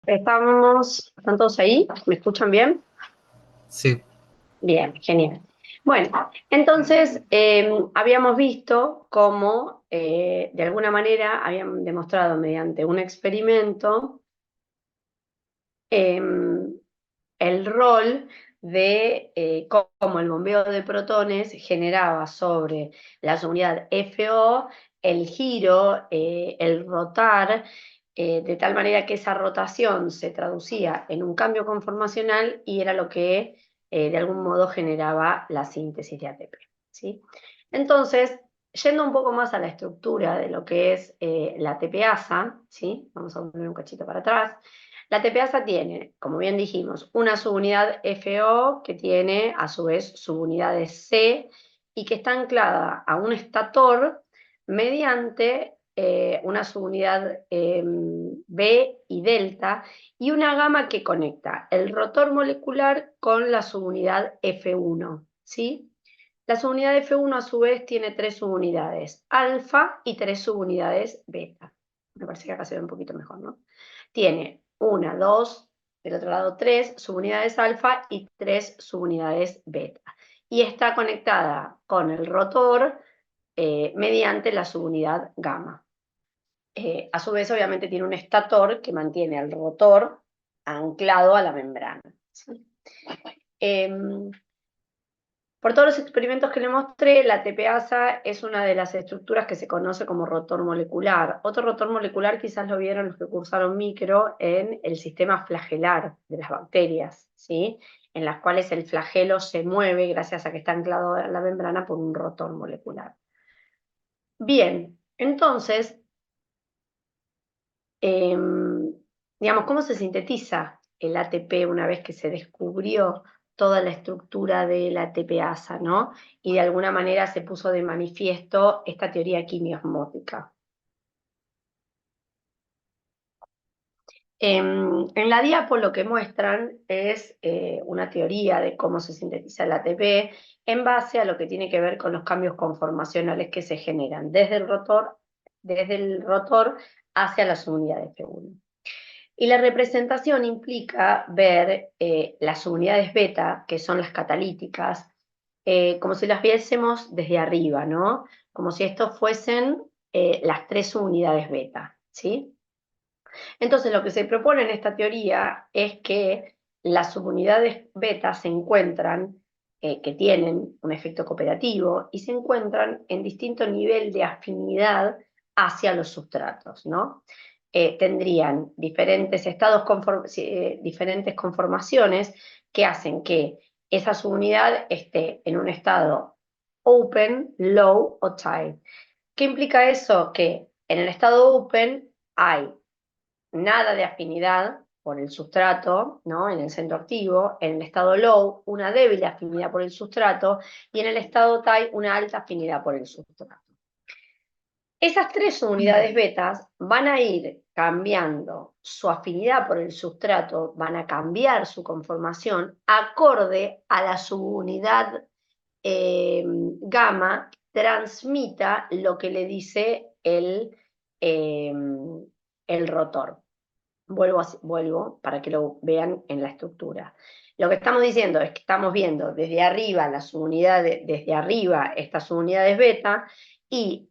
¿Están todos ahí? ¿Me escuchan bien? Sí, Bien, genial. Bueno, entonces habíamos visto cómo de alguna manera habían demostrado mediante un experimento em, el rol de cómo el bombeo de protones generaba sobre la unidad FO el giro, el rotar, de tal manera que esa rotación se traducía en un cambio conformacional y era lo que de algún modo generaba la síntesis de ATP. ¿Sí? Entonces, yendo un poco más a la estructura de lo que es la ATPasa, ¿sí? Vamos a volver un cachito para atrás. La tepeasa tiene, como bien dijimos, una subunidad FO que tiene a su vez subunidades C y que está anclada a un estator mediante una subunidad B y delta y una gama que conecta el rotor molecular con la subunidad F1, ¿sí? La subunidad F1 a su vez tiene tres subunidades alfa y tres subunidades beta. Me parece que acá se ve un poquito mejor, ¿no? Tiene una, dos, del otro lado tres subunidades alfa y tres subunidades beta. Y está conectada con el rotor mediante la subunidad gamma. A su vez, obviamente, tiene un estator que mantiene al rotor anclado a la membrana. ¿Sí? Por todos los experimentos que le mostré, la tepeasa es una de las estructuras que se conoce como rotor molecular. Otro rotor molecular quizás lo vieron los que cursaron micro en el sistema flagelar de las bacterias, ¿sí? En las cuales el flagelo se mueve gracias a que está anclado a la membrana por un rotor molecular. Bien, entonces, eh, digamos, ¿cómo se sintetiza el ATP una vez que se descubrió toda la estructura de la ATPasa, ¿no? Y de alguna manera se puso de manifiesto esta teoría quimiosmótica. En la diapo lo que muestran es una teoría de cómo se sintetiza el ATP en base a lo que tiene que ver con los cambios conformacionales que se generan desde el rotor hacia las unidades F1. Y la representación implica ver las unidades beta, que son las catalíticas, como si las viésemos desde arriba, ¿no? Como si estos fuesen las tres unidades beta, ¿sí? Entonces, lo que se propone en esta teoría es que las subunidades beta se encuentran, que tienen un efecto cooperativo, y se encuentran en distinto nivel de afinidad hacia los sustratos, ¿no? Tendrían diferentes diferentes conformaciones que hacen que esa subunidad esté en un estado open, low o tight. ¿Qué implica eso? Que en el estado open hay nada de afinidad por el sustrato, ¿no? En el centro activo, en el estado low, una débil afinidad por el sustrato, y en el estado tight, una alta afinidad por el sustrato. Esas tres unidades betas van a ir cambiando su afinidad por el sustrato, van a cambiar su conformación acorde a la subunidad gamma transmita lo que le dice eh, el rotor. Vuelvo para que lo vean en la estructura. Lo que estamos diciendo es que estamos viendo desde arriba las unidades, desde arriba estas unidades beta y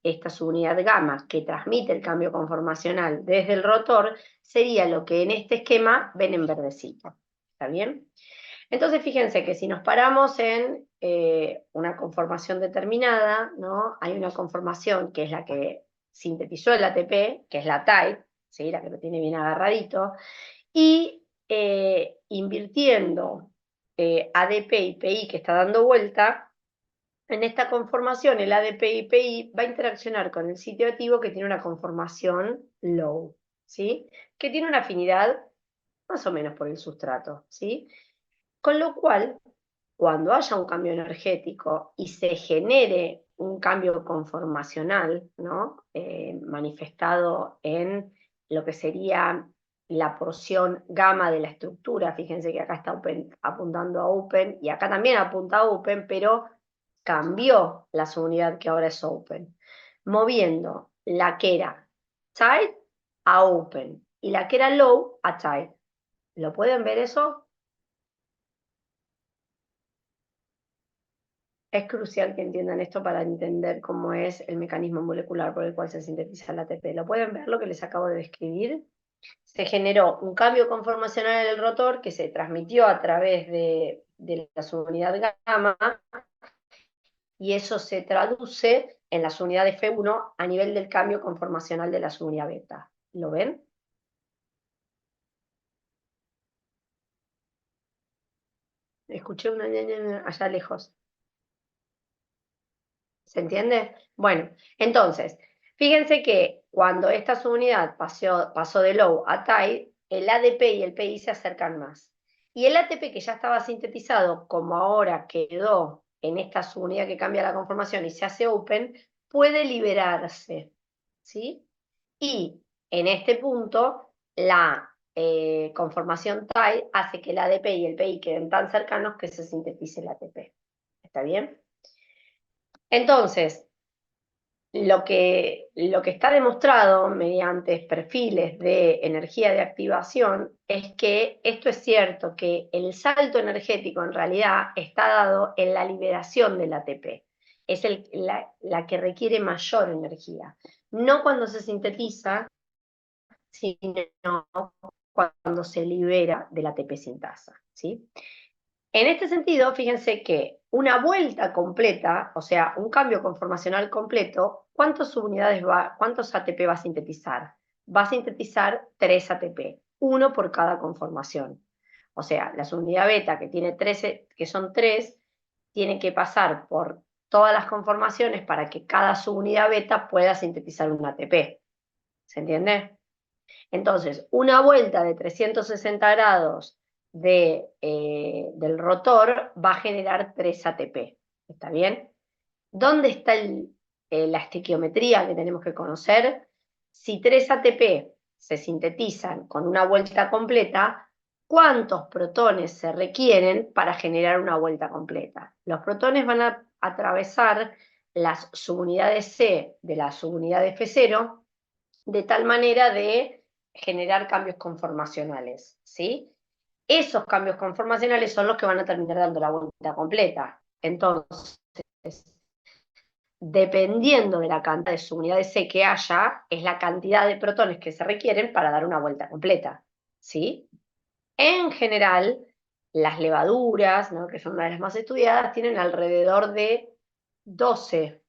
esta subunidad gamma que transmite el cambio conformacional desde el rotor sería lo que en este esquema ven en verdecito. ¿Está bien? Entonces fíjense que si nos paramos en una conformación determinada, ¿no? Hay una conformación que es la que sintetizó el ATP, que es la tight, ¿sí? La que lo tiene bien agarradito, y invirtiendo ADP y PI que está dando vuelta, en esta conformación el ADP y PI va a interaccionar con el sitio activo que tiene una conformación low, ¿sí? Que tiene una afinidad más o menos por el sustrato, ¿sí? Con lo cual, cuando haya un cambio energético y se genere un cambio conformacional, ¿no? Manifestado en lo que sería la porción gamma de la estructura, fíjense que acá está apuntando a open y acá también apunta a open, pero cambió la subunidad que ahora es open, moviendo la que era tight a open y la que era low a tight. ¿Lo pueden ver eso? Es crucial que entiendan esto para entender cómo es el mecanismo molecular por el cual se sintetiza la ATP. ¿Lo pueden ver lo que les acabo de describir? Se generó un cambio conformacional en el rotor que se transmitió a través de la subunidad gamma, y eso se traduce en la subunidad F1 a nivel del cambio conformacional de la subunidad beta. ¿Lo ven? Escuché una allá lejos. ¿Se entiende? Bueno, entonces, fíjense que cuando esta subunidad pasó de low a tight, el ADP y el PI se acercan más. Y el ATP que ya estaba sintetizado, como ahora quedó en esta subunidad que cambia la conformación y se hace open, puede liberarse, ¿sí? Y en este punto, la conformación tight hace que el ADP y el PI queden tan cercanos que se sintetice el ATP. ¿Está bien? Entonces, lo que está demostrado mediante perfiles de energía de activación es que esto es cierto, que el salto energético en realidad está dado en la liberación del ATP. Es la que requiere mayor energía. No cuando se sintetiza, sino cuando se libera del ATP sintasa, ¿sí? En este sentido, fíjense que una vuelta completa, o sea, un cambio conformacional completo, ¿cuántos ATP va a sintetizar? Va a sintetizar 3 ATP, uno por cada conformación. O sea, la subunidad beta, que tiene 13, que son 3, tiene que pasar por todas las conformaciones para que cada subunidad beta pueda sintetizar un ATP. ¿Se entiende? Entonces, una vuelta de 360 grados del rotor va a generar 3 ATP. ¿Está bien? ¿Dónde está la estequiometría que tenemos que conocer? Si 3 ATP se sintetizan con una vuelta completa, ¿cuántos protones se requieren para generar una vuelta completa? Los protones van a atravesar las subunidades C de la subunidad F0 de tal manera de generar cambios conformacionales, ¿sí? Esos cambios conformacionales son los que van a terminar dando la vuelta completa. Entonces, dependiendo de la cantidad de subunidades C que haya, es la cantidad de protones que se requieren para dar una vuelta completa, ¿sí? En general, las levaduras, ¿no?, que son una de las más estudiadas, tienen alrededor de 12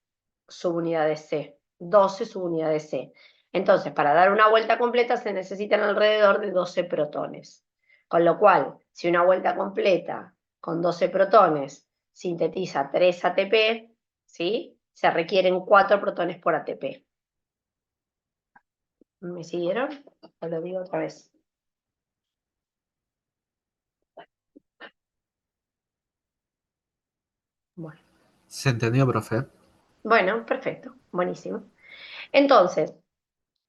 subunidades C, 12 subunidades C. Entonces, para dar una vuelta completa se necesitan alrededor de 12 protones. Con lo cual, si una vuelta completa con 12 protones sintetiza 3 ATP, ¿sí?, se requieren 4 protones por ATP. ¿Me siguieron? Os lo digo otra vez. Bueno. ¿Se entendió, profe? Bueno, perfecto, buenísimo. Entonces,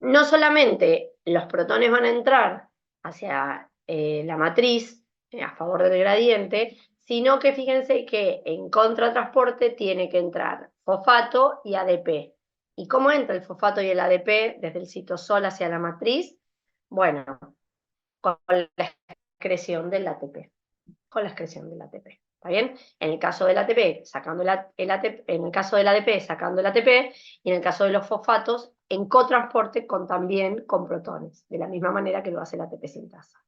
no solamente los protones van a entrar hacia la matriz a favor del gradiente, sino que fíjense que en contratransporte tiene que entrar fosfato y ADP. ¿Y cómo entra el fosfato y el ADP desde el citosol hacia la matriz? Bueno, con la excreción del ATP. Con la excreción del ATP. ¿Está bien? En el caso del ATP, sacando el ATP, en el caso del ADP, sacando el ATP, y en el caso de los fosfatos, en cotransporte también con protones, de la misma manera que lo hace la ATP sintasa.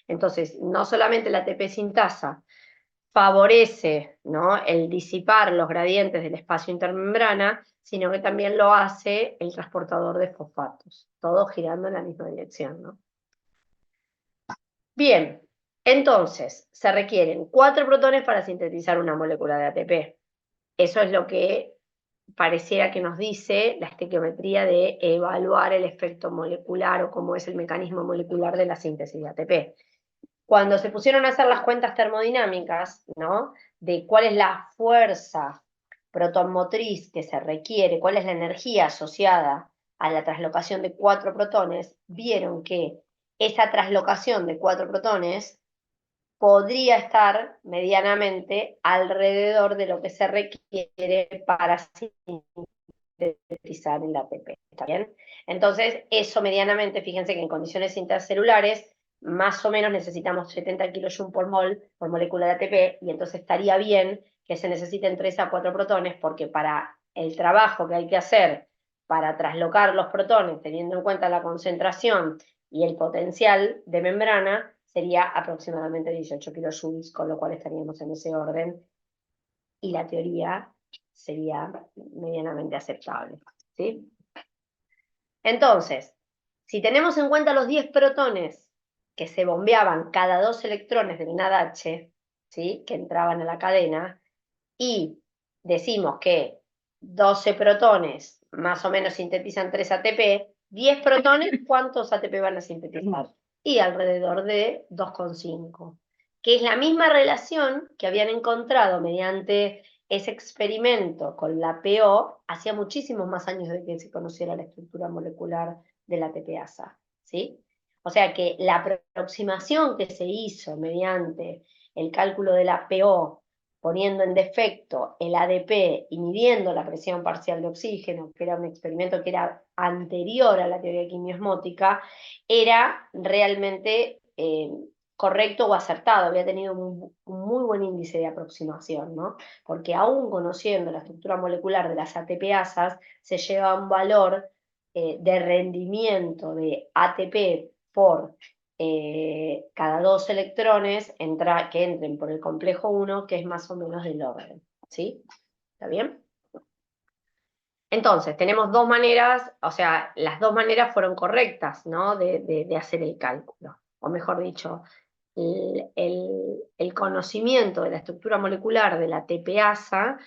Entonces, no solamente la ATP sintasa favorece, ¿no?, el disipar los gradientes del espacio intermembrana, sino que también lo hace el transportador de fosfatos, todo girando en la misma dirección, ¿no? Bien, entonces, se requieren 4 protones para sintetizar una molécula de ATP. Eso es lo que pareciera que nos dice la estequiometría de evaluar el efecto molecular o cómo es el mecanismo molecular de la síntesis de ATP. Cuando se pusieron a hacer las cuentas termodinámicas, ¿no?, de cuál es la fuerza protonmotriz que se requiere, cuál es la energía asociada a la traslocación de 4 protones, vieron que esa traslocación de 4 protones podría estar medianamente alrededor de lo que se requiere para sintetizar el ATP. ¿Está bien? Entonces, eso medianamente, fíjense que en condiciones intercelulares, más o menos necesitamos 70 kJ por molécula de ATP, y entonces estaría bien que se necesiten 3 a 4 protones, porque para el trabajo que hay que hacer para traslocar los protones, teniendo en cuenta la concentración y el potencial de membrana, sería aproximadamente 18 kilojoules, con lo cual estaríamos en ese orden, y la teoría sería medianamente aceptable, ¿sí? Entonces, si tenemos en cuenta los 10 protones que se bombeaban cada 2 electrones del NADH, ¿sí?, que entraban a la cadena, y decimos que 12 protones más o menos sintetizan 3 ATP, 10 protones, ¿cuántos ATP van a sintetizar? Y alrededor de 2,5, que es la misma relación que habían encontrado mediante ese experimento con la PO hacía muchísimos más años de que se conociera la estructura molecular de la ATPasa, ¿sí? O sea que la aproximación que se hizo mediante el cálculo de la PO, poniendo en defecto el ADP y midiendo la presión parcial de oxígeno, que era un experimento que era anterior a la teoría quimiosmótica, era realmente correcto o acertado, había tenido un muy buen índice de aproximación, ¿no? Porque aún conociendo la estructura molecular de las ATPasas, se lleva a un valor de rendimiento de ATP por cada 2 electrones que entren por el complejo 1, que es más o menos del orden, ¿sí? ¿Está bien? Entonces, tenemos 2 maneras, o sea, las 2 maneras fueron correctas, ¿no?, de hacer el cálculo, o mejor dicho, el conocimiento de la estructura molecular de la TPasa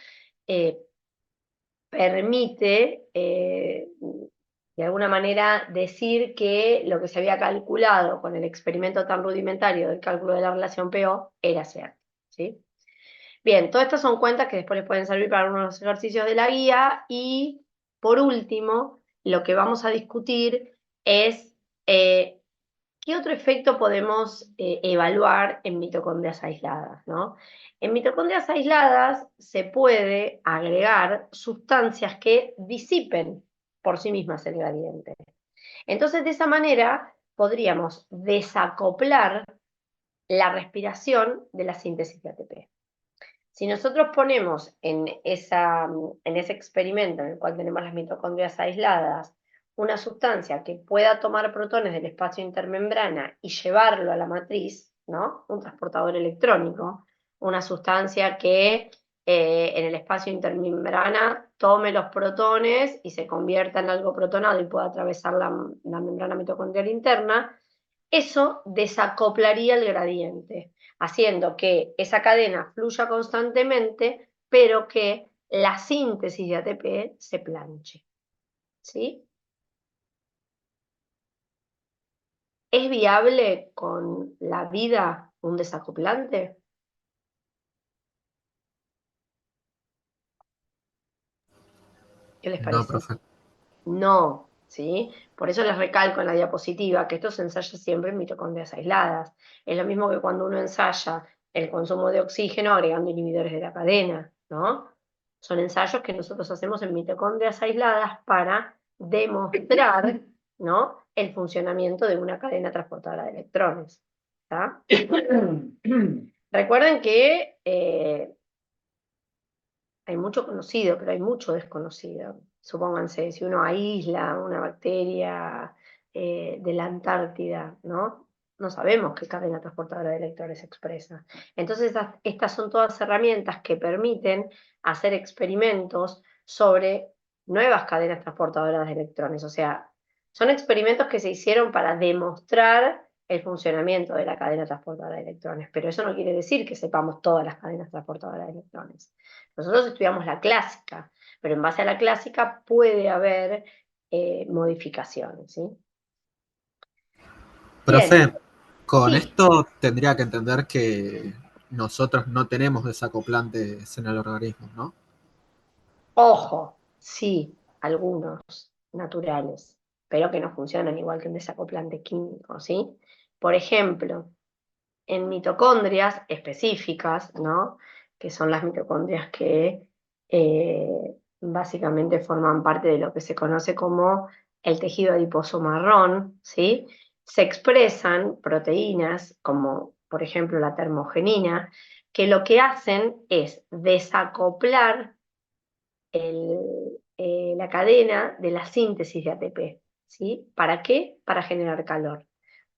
permite, de alguna manera, decir que lo que se había calculado con el experimento tan rudimentario del cálculo de la relación PO era cierto, ¿sí? Bien, todas estas son cuentas que después les pueden servir para algunos ejercicios de la guía, y por último, lo que vamos a discutir es ¿qué otro efecto podemos evaluar en mitocondrias aisladas, ¿no? En mitocondrias aisladas se puede agregar sustancias que disipen por sí mismas el gradiente. Entonces, de esa manera, podríamos desacoplar la respiración de la síntesis de ATP. Si nosotros ponemos en ese experimento en el cual tenemos las mitocondrias aisladas una sustancia que pueda tomar protones del espacio intermembrana y llevarlo a la matriz, ¿no?, un transportador electrónico, una sustancia que en el espacio intermembrana tome los protones y se convierta en algo protonado y pueda atravesar la membrana mitocondrial interna, eso desacoplaría el gradiente, haciendo que esa cadena fluya constantemente, pero que la síntesis de ATP se planche, ¿sí? ¿Es viable con la vida un desacoplante? ¿Qué les No, parece? profe. No, ¿sí? Por eso les recalco en la diapositiva que esto se ensaya siempre en mitocondrias aisladas. Es lo mismo que cuando uno ensaya el consumo de oxígeno agregando inhibidores de la cadena, ¿no? Son ensayos que nosotros hacemos en mitocondrias aisladas para demostrar, ¿no?, el funcionamiento de una cadena transportadora de electrones, ¿está? Recuerden que hay mucho conocido, pero hay mucho desconocido. Supónganse, si uno aísla una bacteria de la Antártida, ¿no? No sabemos qué cadena transportadora de electrones expresa. Entonces, estas son todas herramientas que permiten hacer experimentos sobre nuevas cadenas transportadoras de electrones. O sea, son experimentos que se hicieron para demostrar el funcionamiento de la cadena transportadora de electrones, pero eso no quiere decir que sepamos todas las cadenas transportadoras de electrones. Nosotros estudiamos la clásica, pero en base a la clásica puede haber modificaciones, ¿sí? Bien, Profe, con sí, esto tendría que entender que nosotros no tenemos desacoplantes en el organismo, ¿no? ojo, sí, algunos naturales, pero que no funcionan igual que un desacoplante químico, ¿sí? Por ejemplo, en mitocondrias específicas, ¿no?, que son las mitocondrias que básicamente forman parte de lo que se conoce como el tejido adiposo marrón, ¿sí? Se expresan proteínas como, por ejemplo, la termogenina, que lo que hacen es desacoplar la cadena de la síntesis de ATP, ¿sí? ¿Para qué? Para generar calor.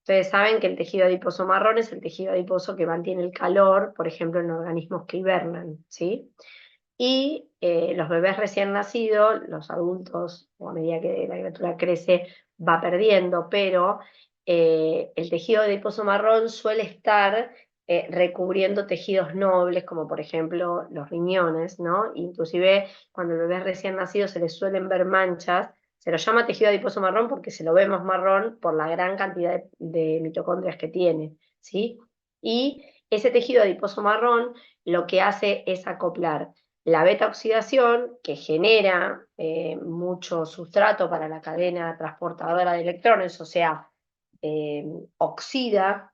Ustedes saben que el tejido adiposo marrón es el tejido adiposo que mantiene el calor, por ejemplo, en organismos que hibernan, ¿sí? Y los bebés recién nacidos, los adultos, o a medida que la criatura crece, va perdiendo, pero el tejido adiposo marrón suele estar recubriendo tejidos nobles, como por ejemplo los riñones, ¿no? Inclusive cuando el bebé es recién nacido se le suelen ver manchas. Se lo llama tejido adiposo marrón porque se lo ve más marrón por la gran cantidad de mitocondrias que tiene, ¿sí? Y ese tejido adiposo marrón lo que hace es acoplar la beta-oxidación, que genera mucho sustrato para la cadena transportadora de electrones, o sea, eh, oxida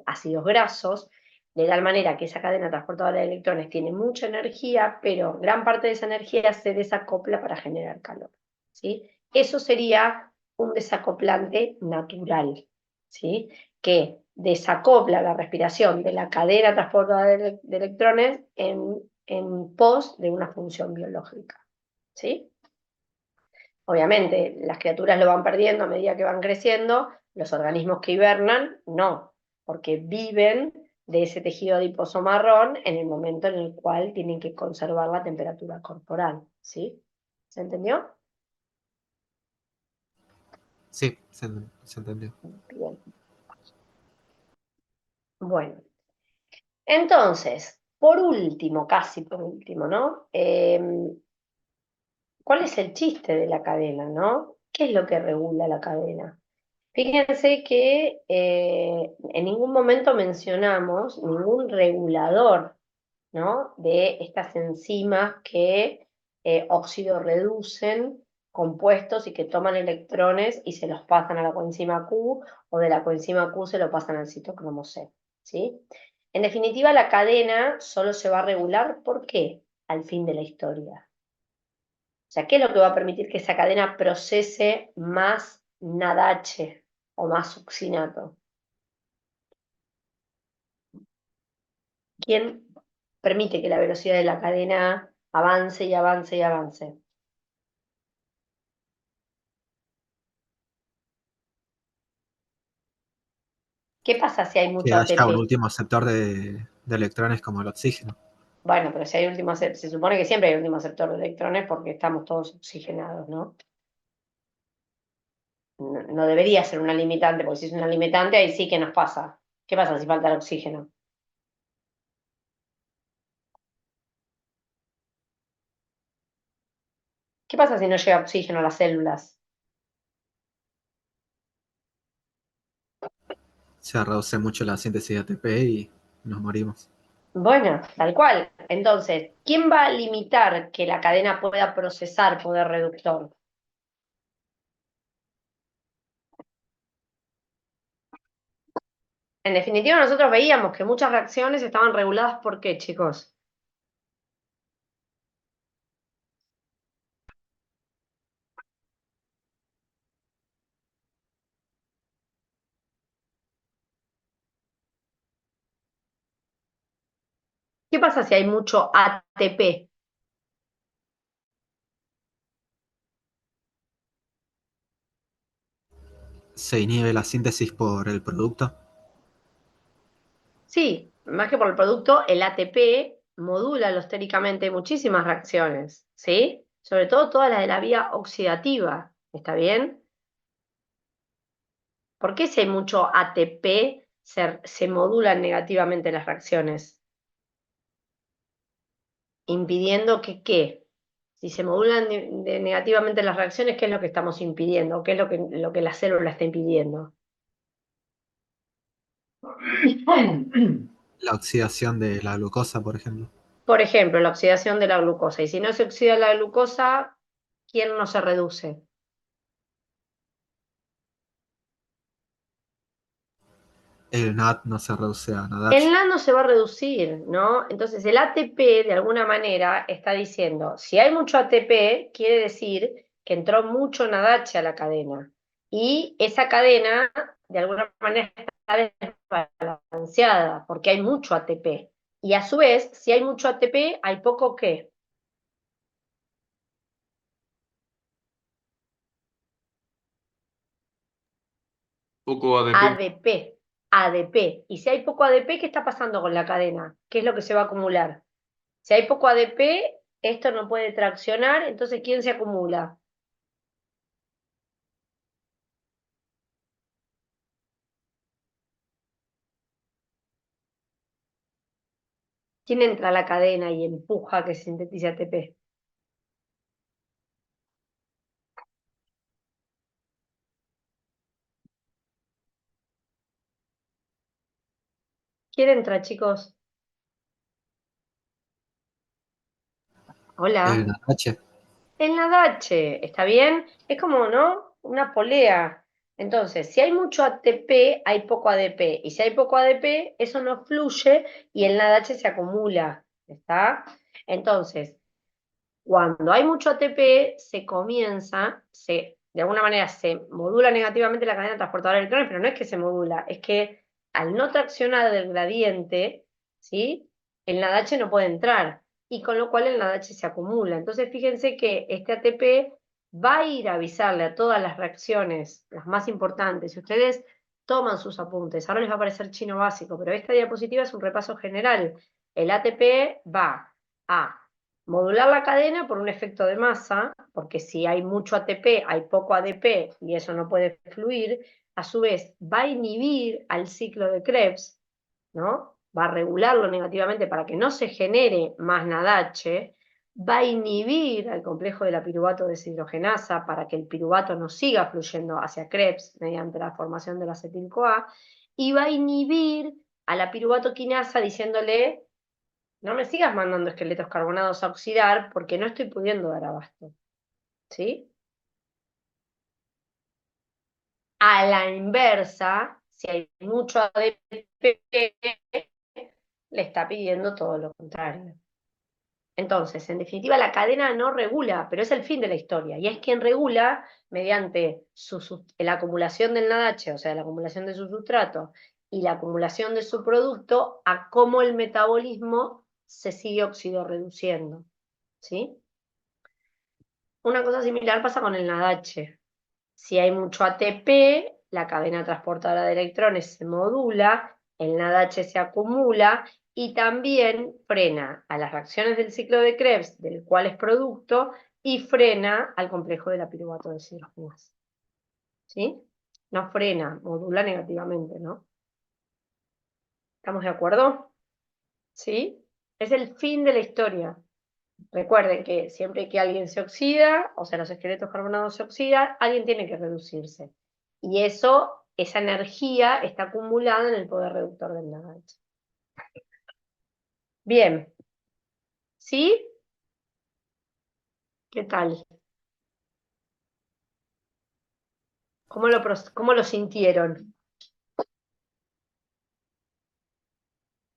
ácidos grasos, de tal manera que esa cadena transportadora de electrones tiene mucha energía, pero gran parte de esa energía se desacopla para generar calor, ¿sí? Eso sería un desacoplante natural, ¿sí? Que desacopla la respiración de la cadena transportadora de electrones en pos de una función biológica, ¿sí? Obviamente, las criaturas lo van perdiendo a medida que van creciendo, los organismos que hibernan, no, porque viven de ese tejido adiposo marrón en el momento en el cual tienen que conservar la temperatura corporal, ¿sí? ¿Se entendió? Sí, se entendió. Bien. Bueno, entonces, por último, casi por último, ¿no? ¿Cuál es el chiste de la cadena, no? ¿Qué es lo que regula la cadena? Fíjense que en ningún momento mencionamos ningún regulador, ¿no? De estas enzimas que oxidorreducen compuestos y que toman electrones y se los pasan a la coenzima Q, o de la coenzima Q se lo pasan al citocromo C, ¿sí? En definitiva, la cadena solo se va a regular, ¿por qué? Al fin de la historia. O sea, ¿qué es lo que va a permitir que esa cadena procese más NADH o más succinato? ¿Quién permite que la velocidad de la cadena avance y avance y avance? ¿Qué pasa si hay Que mucho haya un ATP? último sector de electrones como el oxígeno. Bueno, pero si hay último, se supone que siempre hay último sector de electrones porque estamos todos oxigenados, ¿no? No, no debería ser una limitante, porque si es una limitante, ahí sí que nos pasa. ¿Qué pasa si falta el oxígeno? ¿Qué pasa si no llega oxígeno a las células? Se reduce mucho la síntesis de ATP y nos morimos. Bueno, tal cual. Entonces, ¿quién va a limitar que la cadena pueda procesar poder reductor? En definitiva, nosotros veíamos que muchas reacciones estaban reguladas por qué, chicos. ¿Qué pasa si hay mucho ATP? Se inhibe la síntesis por el producto. Sí, más que por el producto, el ATP modula alostéricamente muchísimas reacciones, ¿sí? Sobre todo todas las de la vía oxidativa, ¿está bien? ¿Por qué si hay mucho ATP se modulan negativamente las reacciones? Impidiendo que qué. Si se modulan negativamente las reacciones, ¿qué es lo que estamos impidiendo? ¿Qué es lo que la célula está impidiendo? La oxidación de la glucosa, por ejemplo. Por ejemplo, la oxidación de la glucosa. Y si no se oxida la glucosa, ¿quién no se reduce? El NAD no se reduce a El NADH. nano se va a reducir, ¿no? Entonces el ATP de alguna manera está diciendo, si hay mucho ATP, quiere decir que entró mucho NADH a la cadena. Y esa cadena, de alguna manera, está desbalanceada, porque hay mucho ATP. Y a su vez, si hay mucho ATP, hay poco ¿qué? Poco ADP. ADP. ADP. Y si hay poco ADP, ¿qué está pasando con la cadena? ¿Qué es lo que se va a acumular? Si hay poco ADP, esto no puede traccionar, entonces ¿quién se acumula? ¿Quién entra a la cadena y empuja que se sintetice ATP? ¿Quién entra, chicos? El Hola. NADH. El NADH, ¿está bien? Es como, ¿no? Una polea. Entonces, si hay mucho ATP, hay poco ADP. Y si hay poco ADP, eso no fluye y el NADH se acumula. ¿Está? Entonces, cuando hay mucho ATP, se comienza, de alguna manera se modula negativamente la cadena transportadora de electrones, pero no es que se modula, es que al no traccionar del gradiente, ¿sí? El NADH no puede entrar, y con lo cual el NADH se acumula. Entonces, fíjense que este ATP va a ir a avisarle a todas las reacciones, las más importantes. Si ustedes toman sus apuntes, ahora les va a parecer chino básico, pero esta diapositiva es un repaso general. El ATP va a modular la cadena por un efecto de masa, porque si hay mucho ATP, hay poco ADP y eso no puede fluir. A su vez, va a inhibir al ciclo de Krebs, ¿no? Va a regularlo negativamente para que no se genere más NADH, va a inhibir al complejo de la piruvato deshidrogenasa para que el piruvato no siga fluyendo hacia Krebs mediante la formación del acetil-CoA, y va a inhibir a la piruvato quinasa diciéndole: no me sigas mandando esqueletos carbonados a oxidar porque no estoy pudiendo dar abasto. ¿Sí? A la inversa, si hay mucho ADP, le está pidiendo todo lo contrario. Entonces, en definitiva, la cadena no regula, pero es el fin de la historia. Y es quien regula mediante la acumulación del NADH, o sea, la acumulación de su sustrato y la acumulación de su producto, a cómo el metabolismo se sigue oxidorreduciendo. ¿Sí? Una cosa similar pasa con el NADH. Si hay mucho ATP, la cadena transportadora de electrones se modula, el NADH se acumula y también frena a las reacciones del ciclo de Krebs, del cual es producto, y frena al complejo de la piruvato deshidrogenasa. ¿Sí? No frena, modula negativamente, ¿no? ¿Estamos de acuerdo? ¿Sí? Es el fin de la historia. Recuerden que siempre que alguien se oxida, o sea, los esqueletos carbonados se oxidan, alguien tiene que reducirse. Y eso, esa energía está acumulada en el poder reductor del NADH. Bien, ¿sí? ¿Qué tal? ¿Cómo lo sintieron?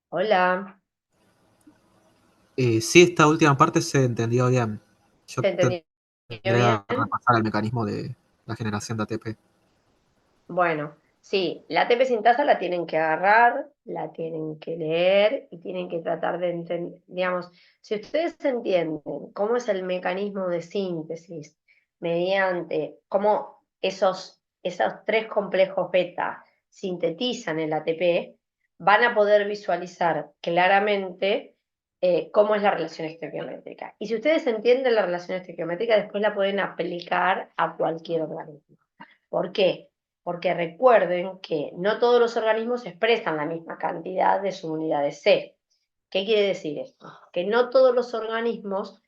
Hola, Sí, esta última parte se entendió bien. Yo ¿se entendió tendré bien? a repasar el mecanismo de la generación de ATP. Bueno, sí, la ATP sintasa la tienen que agarrar, la tienen que leer y tienen que tratar de entender, digamos, si ustedes entienden cómo es el mecanismo de síntesis mediante cómo esos tres complejos beta sintetizan el ATP, van a poder visualizar claramente cómo es la relación estequiométrica. Y si ustedes entienden la relación estequiométrica, después la pueden aplicar a cualquier organismo. ¿Por qué? Porque recuerden que no todos los organismos expresan la misma cantidad de su unidad de C. ¿Qué quiere decir esto? Que no todos los organismos,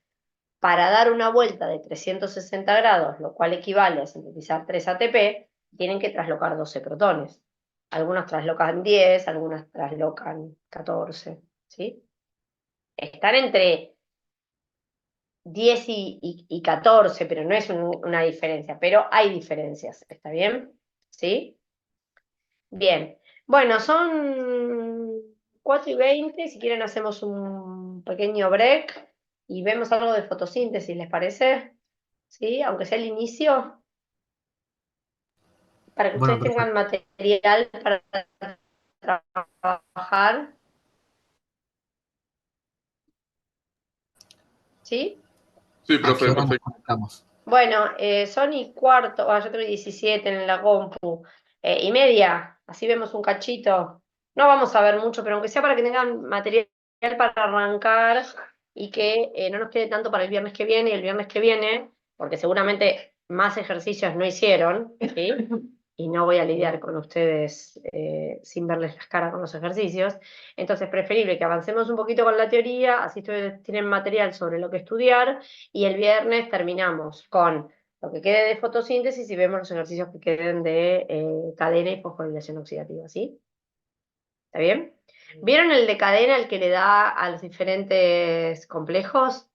para dar una vuelta de 360 grados, lo cual equivale a sintetizar 3 ATP, tienen que traslocar 12 protones. Algunos traslocan 10, algunas traslocan 14, ¿sí? Están entre 10 y 14, pero no es una diferencia, pero hay diferencias, ¿está bien? ¿Sí? Bien, bueno, son 4:20. Si quieren hacemos un pequeño break y vemos algo de fotosíntesis, ¿les parece? ¿sí? Aunque sea el inicio, para que Bueno, ustedes profe. tengan material para trabajar, ¿sí? Sí, ¿A qué profe, hora nos perfecto. conectamos? Bueno, son y cuarto, yo tengo 17 en la compu, y media, así vemos un cachito. No vamos a ver mucho, pero aunque sea para que tengan material para arrancar y que no nos quede tanto para el viernes que viene y el viernes que viene, porque seguramente más ejercicios no hicieron, ¿sí? Y no voy a lidiar con ustedes sin verles las caras con los ejercicios. Entonces, preferible que avancemos un poquito con la teoría, así ustedes tienen material sobre lo que estudiar y el viernes terminamos con lo que quede de fotosíntesis y vemos los ejercicios que queden de cadena y fosforilación oxidativa, ¿sí? ¿Está bien? ¿Vieron el de cadena, el que le da a los diferentes complejos?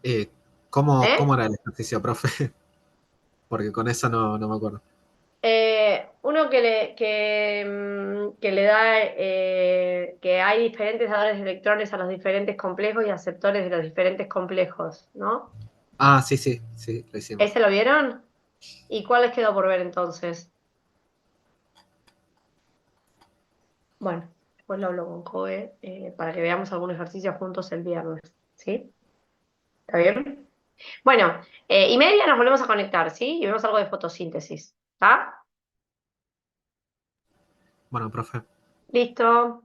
Eh, ¿cómo, ¿Eh? cómo era el ejercicio, profe? Porque con eso no me acuerdo. Uno que le da que hay diferentes dadores de electrones a los diferentes complejos y aceptores de los diferentes complejos, ¿no? Ah, sí, sí, sí, lo hicimos. ¿Ese lo vieron? ¿Y cuál les quedó por ver entonces? Bueno, después lo hablo con Joe para que veamos algún ejercicio juntos el viernes, ¿sí? ¿Está bien? Bueno, y media nos volvemos a conectar, ¿sí? Y vemos algo de fotosíntesis, ¿está? Bueno, profe. Listo.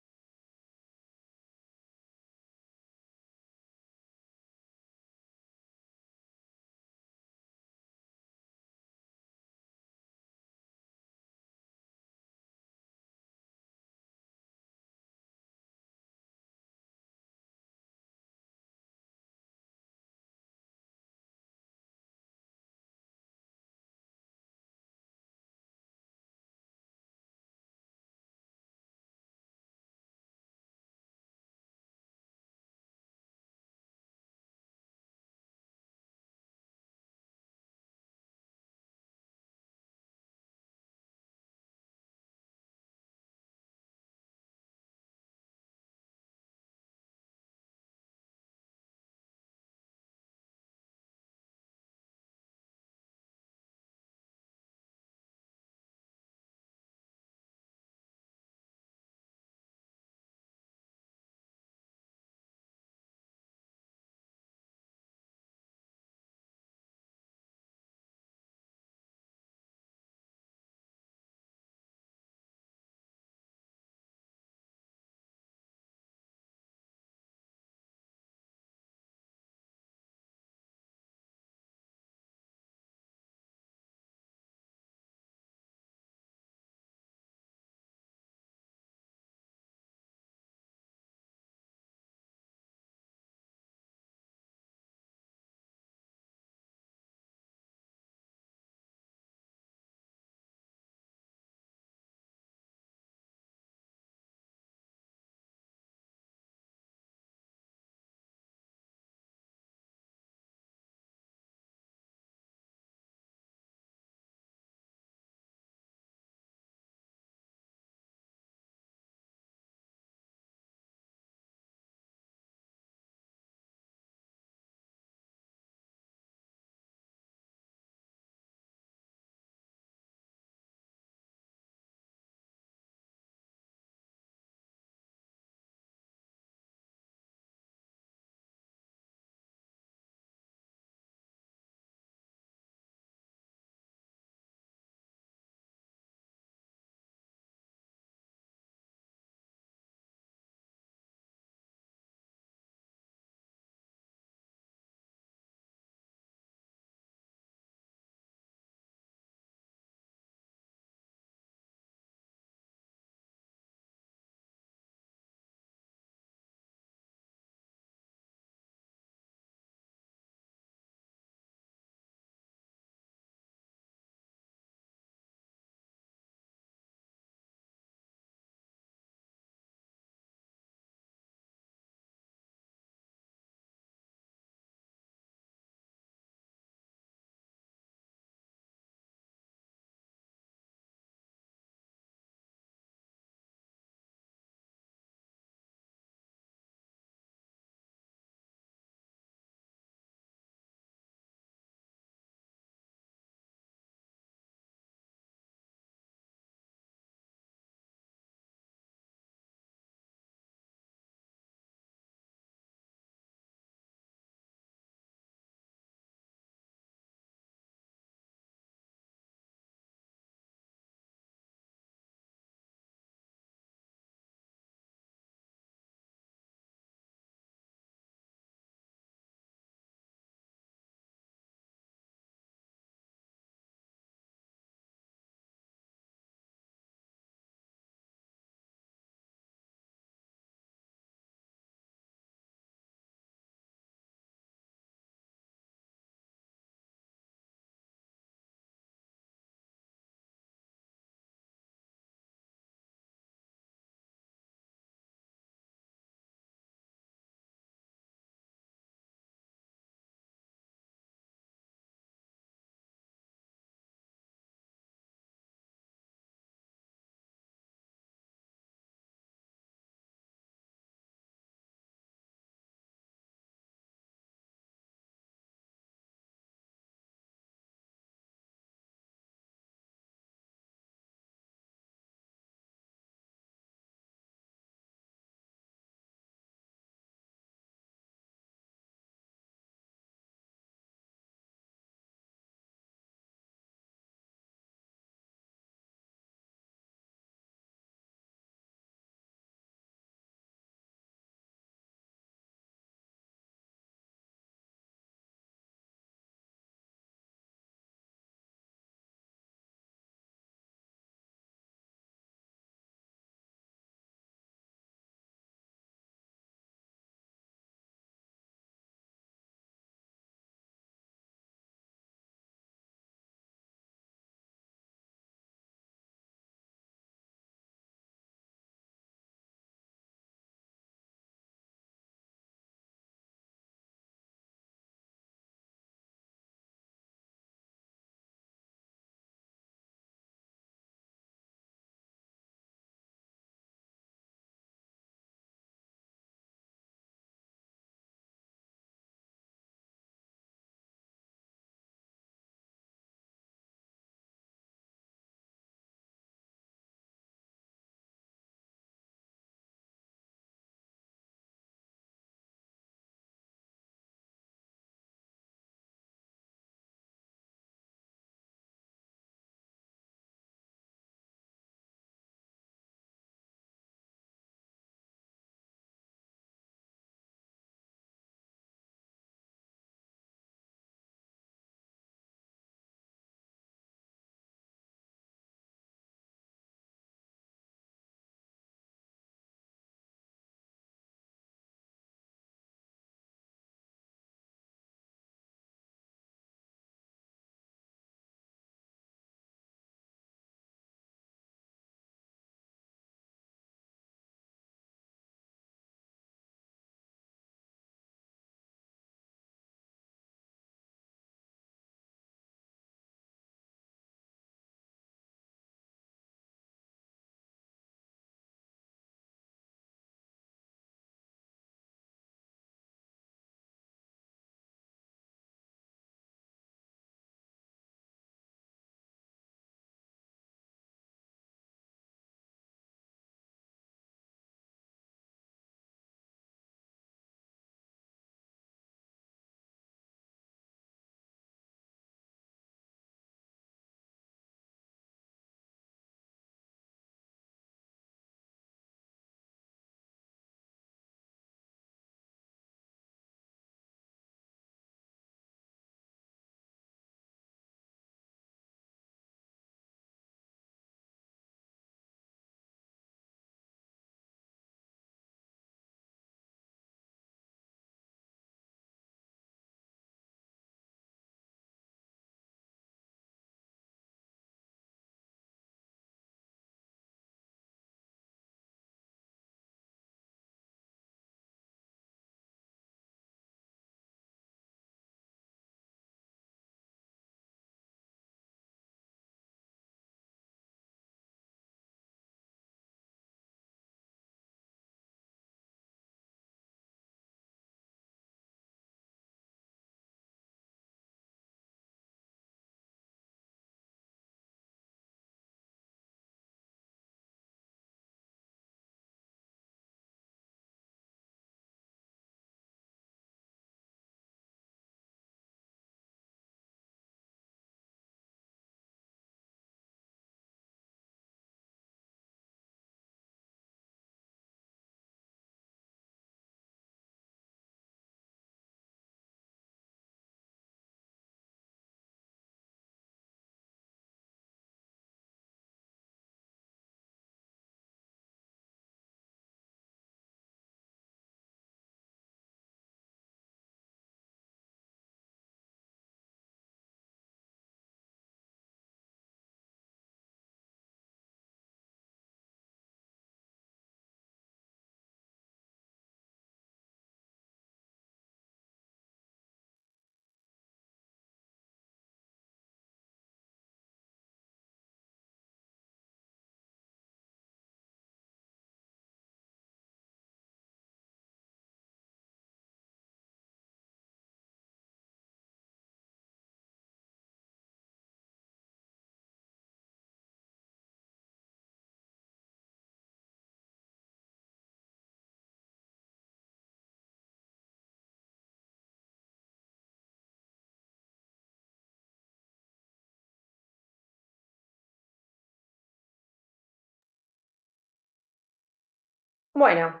Bueno,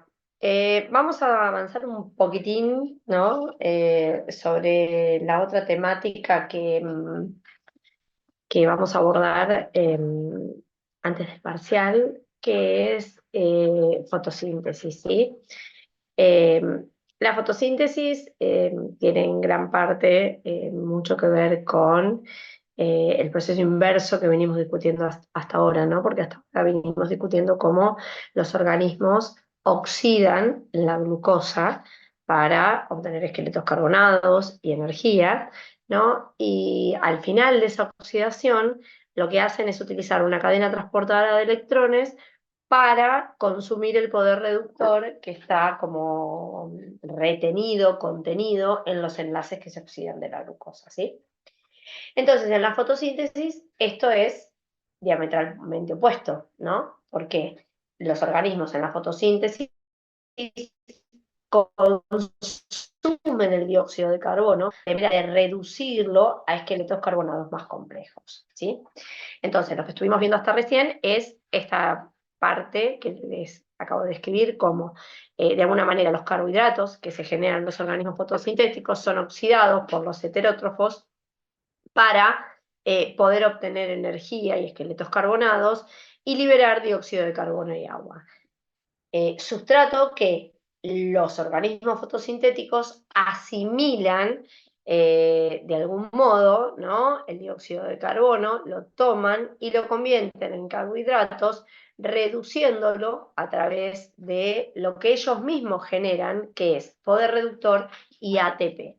vamos a avanzar un poquitín, ¿no? Sobre la otra temática que vamos a abordar antes del parcial, que es fotosíntesis, ¿sí? Eh, la fotosíntesis tiene en gran parte mucho que ver con el proceso inverso que venimos discutiendo hasta ahora, ¿no? Porque hasta ahora venimos discutiendo cómo los organismos oxidan la glucosa para obtener esqueletos carbonados y energía, ¿no? Y al final de esa oxidación, lo que hacen es utilizar una cadena transportadora de electrones para consumir el poder reductor que está como retenido, contenido en los enlaces que se oxidan de la glucosa, ¿sí? Entonces, en la fotosíntesis, esto es diametralmente opuesto, ¿no? Porque los organismos en la fotosíntesis consumen el dióxido de carbono de manera de reducirlo a esqueletos carbonados más complejos, ¿sí? Entonces, lo que estuvimos viendo hasta recién es esta parte que les acabo de describir como, de alguna manera, los carbohidratos que se generan en los organismos fotosintéticos son oxidados por los heterótrofos para poder obtener energía y esqueletos carbonados y liberar dióxido de carbono y agua. Sustrato que los organismos fotosintéticos asimilan de algún modo, ¿no? El dióxido de carbono, lo toman y lo convierten en carbohidratos, reduciéndolo a través de lo que ellos mismos generan, que es poder reductor y ATP.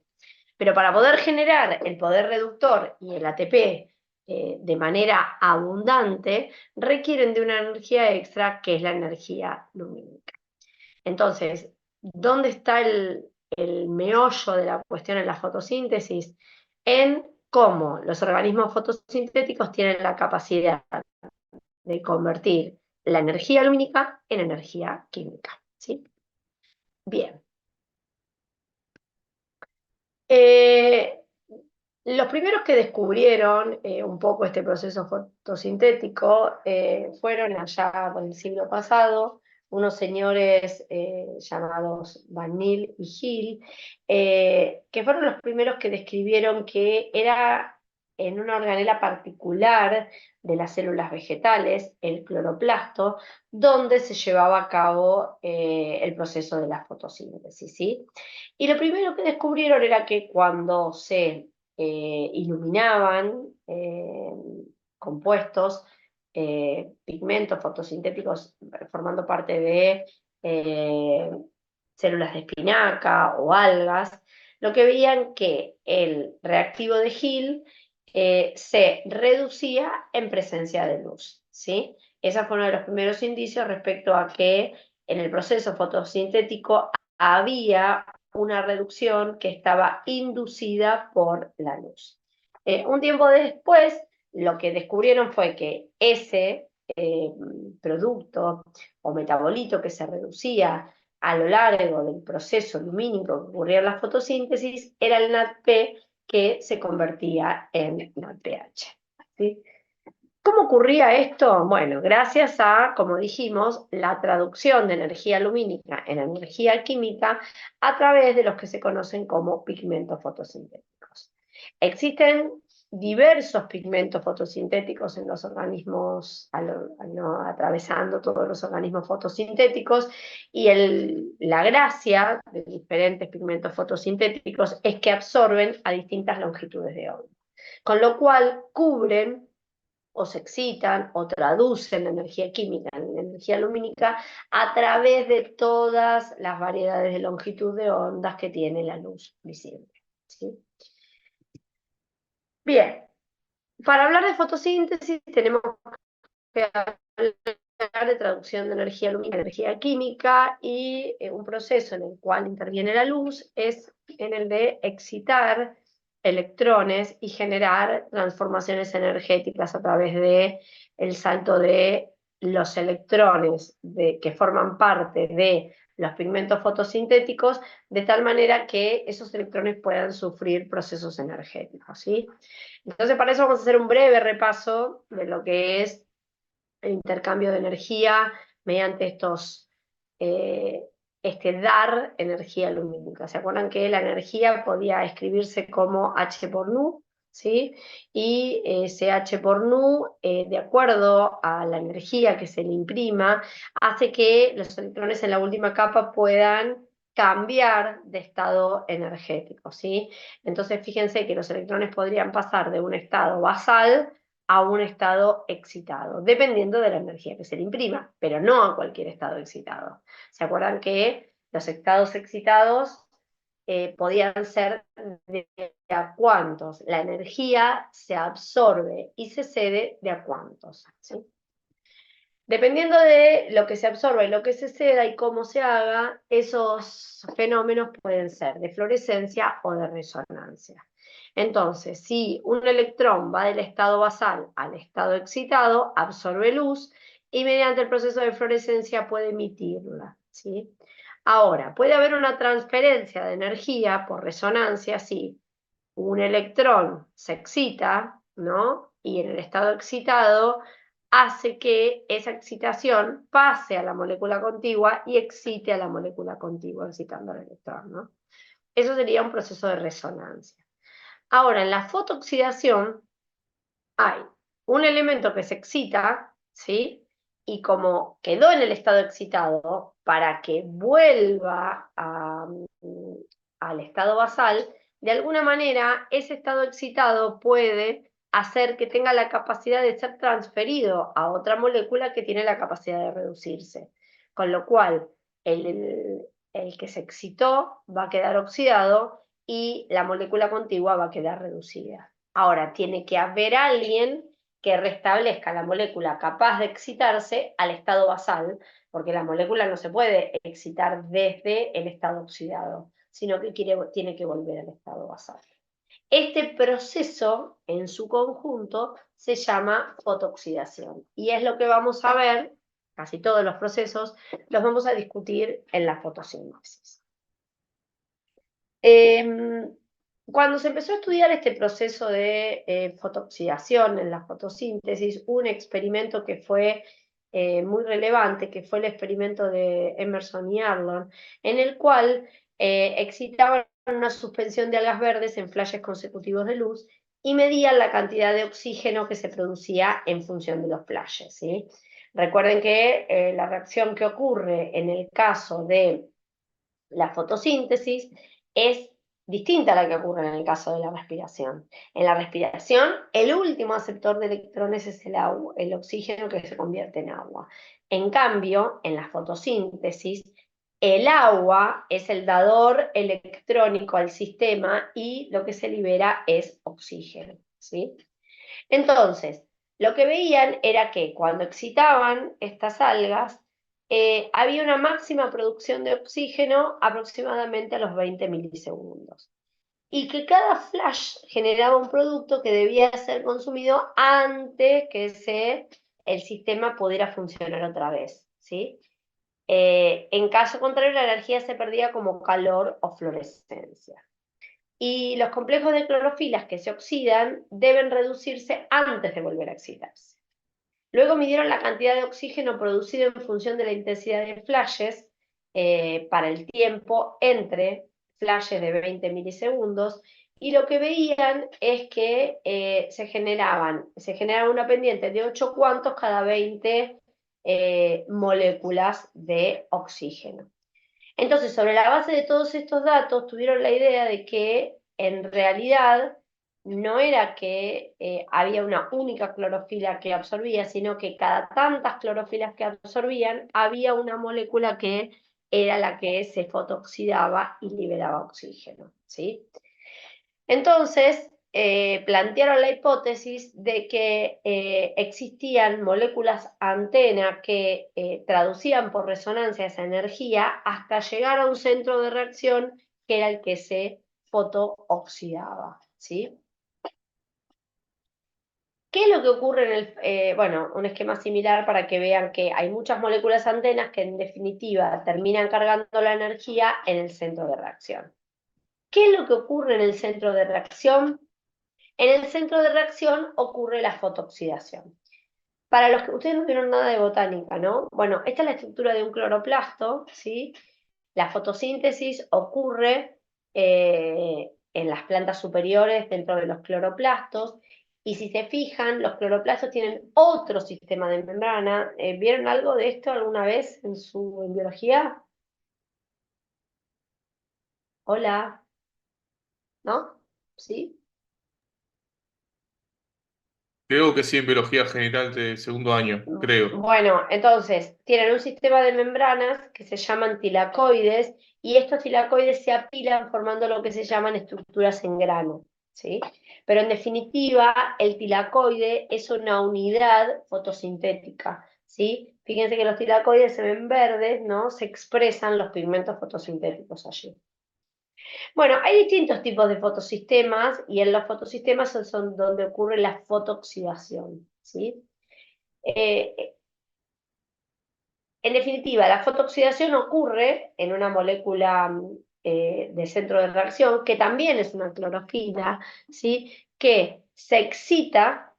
Pero para poder generar el poder reductor y el ATP de manera abundante, requieren de una energía extra que es la energía lumínica. Entonces, ¿dónde está el meollo de la cuestión en la fotosíntesis? En cómo los organismos fotosintéticos tienen la capacidad de convertir la energía lumínica en energía química, ¿sí? Bien. Los primeros que descubrieron un poco este proceso fotosintético fueron allá por el siglo pasado unos señores llamados Van Mil y Hill, que fueron los primeros que describieron que era en una organela particular de las células vegetales, el cloroplasto, donde se llevaba a cabo el proceso de la fotosíntesis, ¿sí? Y lo primero que descubrieron era que cuando se iluminaban compuestos, pigmentos fotosintéticos formando parte de células de espinaca o algas, lo que veían que el reactivo de Hill se reducía en presencia de luz, ¿sí? Ese fue uno de los primeros indicios respecto a que en el proceso fotosintético había una reducción que estaba inducida por la luz. Un tiempo después, lo que descubrieron fue que ese producto o metabolito que se reducía a lo largo del proceso lumínico que ocurría en la fotosíntesis era el NADP que se convertía en NADPH, ¿sí? ¿Cómo ocurría esto? Bueno, gracias a, como dijimos, la traducción de energía lumínica en energía química a través de los que se conocen como pigmentos fotosintéticos. Existen diversos pigmentos fotosintéticos en los organismos, atravesando todos los organismos fotosintéticos, y la gracia de diferentes pigmentos fotosintéticos es que absorben a distintas longitudes de onda, con lo cual cubren o se excitan o traducen la energía química en energía lumínica a través de todas las variedades de longitud de ondas que tiene la luz visible, ¿sí? Bien, para hablar de fotosíntesis tenemos que hablar de traducción de energía lumínica a energía química, y un proceso en el cual interviene la luz es en el de excitar electrones y generar transformaciones energéticas a través de el salto de los electrones que forman parte de los pigmentos fotosintéticos, de tal manera que esos electrones puedan sufrir procesos energéticos, ¿sí? Entonces, para eso vamos a hacer un breve repaso de lo que es el intercambio de energía mediante estos dar energía lumínica. ¿Se acuerdan que la energía podía escribirse como H por nu? ¿Sí? Y ese H por nu, de acuerdo a la energía que se le imprima, hace que los electrones en la última capa puedan cambiar de estado energético, ¿sí? Entonces fíjense que los electrones podrían pasar de un estado basal a un estado excitado, dependiendo de la energía que se le imprima, pero no a cualquier estado excitado. ¿Se acuerdan que los estados excitados podían ser de a cuántos? La energía se absorbe y se cede de a cuántos, ¿sí? Dependiendo de lo que se absorba y lo que se ceda y cómo se haga, esos fenómenos pueden ser de fluorescencia o de resonancia. Entonces, si un electrón va del estado basal al estado excitado, absorbe luz y mediante el proceso de fluorescencia puede emitirla, ¿sí? Ahora, puede haber una transferencia de energía por resonancia si un electrón se excita, ¿no? Y en el estado excitado hace que esa excitación pase a la molécula contigua y excite a la molécula contigua, excitando al electrón, ¿no? Eso sería un proceso de resonancia. Ahora, en la fotooxidación hay un elemento que se excita, ¿sí? Y como quedó en el estado excitado, para que vuelva al estado basal, de alguna manera ese estado excitado puede hacer que tenga la capacidad de ser transferido a otra molécula que tiene la capacidad de reducirse. Con lo cual, el que se excitó va a quedar oxidado y la molécula contigua va a quedar reducida. Ahora, tiene que haber alguien que restablezca la molécula capaz de excitarse al estado basal, porque la molécula no se puede excitar desde el estado oxidado, sino que tiene que volver al estado basal. Este proceso, en su conjunto, se llama fotooxidación, y es lo que vamos a ver, casi todos los procesos, los vamos a discutir en la fotosíntesis. Cuando se empezó a estudiar este proceso de fotooxidación en la fotosíntesis, un experimento que fue muy relevante, que fue el experimento de Emerson y Arlon, en el cual excitaban una suspensión de algas verdes en flashes consecutivos de luz y medían la cantidad de oxígeno que se producía en función de los flashes, ¿sí? Recuerden que la reacción que ocurre en el caso de la fotosíntesis es distinta a la que ocurre en el caso de la respiración. En la respiración, el último aceptor de electrones es el agua, el oxígeno que se convierte en agua. En cambio, en la fotosíntesis, el agua es el dador electrónico al sistema y lo que se libera es oxígeno, ¿sí? Entonces, lo que veían era que cuando excitaban estas algas, había una máxima producción de oxígeno aproximadamente a los 20 milisegundos. Y que cada flash generaba un producto que debía ser consumido antes que el sistema pudiera funcionar otra vez, ¿sí? En caso contrario, la energía se perdía como calor o fluorescencia. Y los complejos de clorofilas que se oxidan deben reducirse antes de volver a excitarse. Luego midieron la cantidad de oxígeno producido en función de la intensidad de flashes para el tiempo entre flashes de 20 milisegundos, y lo que veían es que se generaba una pendiente de 8 cuantos cada 20 moléculas de oxígeno. Entonces, sobre la base de todos estos datos, tuvieron la idea de que en realidad no era que había una única clorofila que absorbía, sino que cada tantas clorofilas que absorbían, había una molécula que era la que se fotooxidaba y liberaba oxígeno, ¿sí? Entonces, plantearon la hipótesis de que existían moléculas antena que traducían por resonancia esa energía hasta llegar a un centro de reacción que era el que se fotooxidaba, ¿sí? ¿Qué es lo que ocurre en el, bueno, un esquema similar para que vean que hay muchas moléculas antenas que en definitiva terminan cargando la energía en el centro de reacción? ¿Qué es lo que ocurre en el centro de reacción? En el centro de reacción ocurre la fotooxidación. Para los que ustedes no vieron nada de botánica, ¿no? Bueno, esta es la estructura de un cloroplasto, ¿sí? La fotosíntesis ocurre en las plantas superiores dentro de los cloroplastos, y si se fijan, los cloroplastos tienen otro sistema de membrana. ¿Vieron algo de esto alguna vez en biología? Hola, ¿no? ¿Sí? Creo que sí, en biología general de segundo año, creo. Bueno, entonces, tienen un sistema de membranas que se llaman tilacoides, y estos tilacoides se apilan formando lo que se llaman estructuras en grano, ¿sí? Pero en definitiva, el tilacoide es una unidad fotosintética, ¿sí? Fíjense que los tilacoides se ven verdes, ¿no? Se expresan los pigmentos fotosintéticos allí. Bueno, hay distintos tipos de fotosistemas, y en los fotosistemas son donde ocurre la fotooxidación, ¿sí? Eh, En definitiva, la fotooxidación ocurre en una molécula de centro de reacción, que también es una clorofila, ¿sí? Que se excita,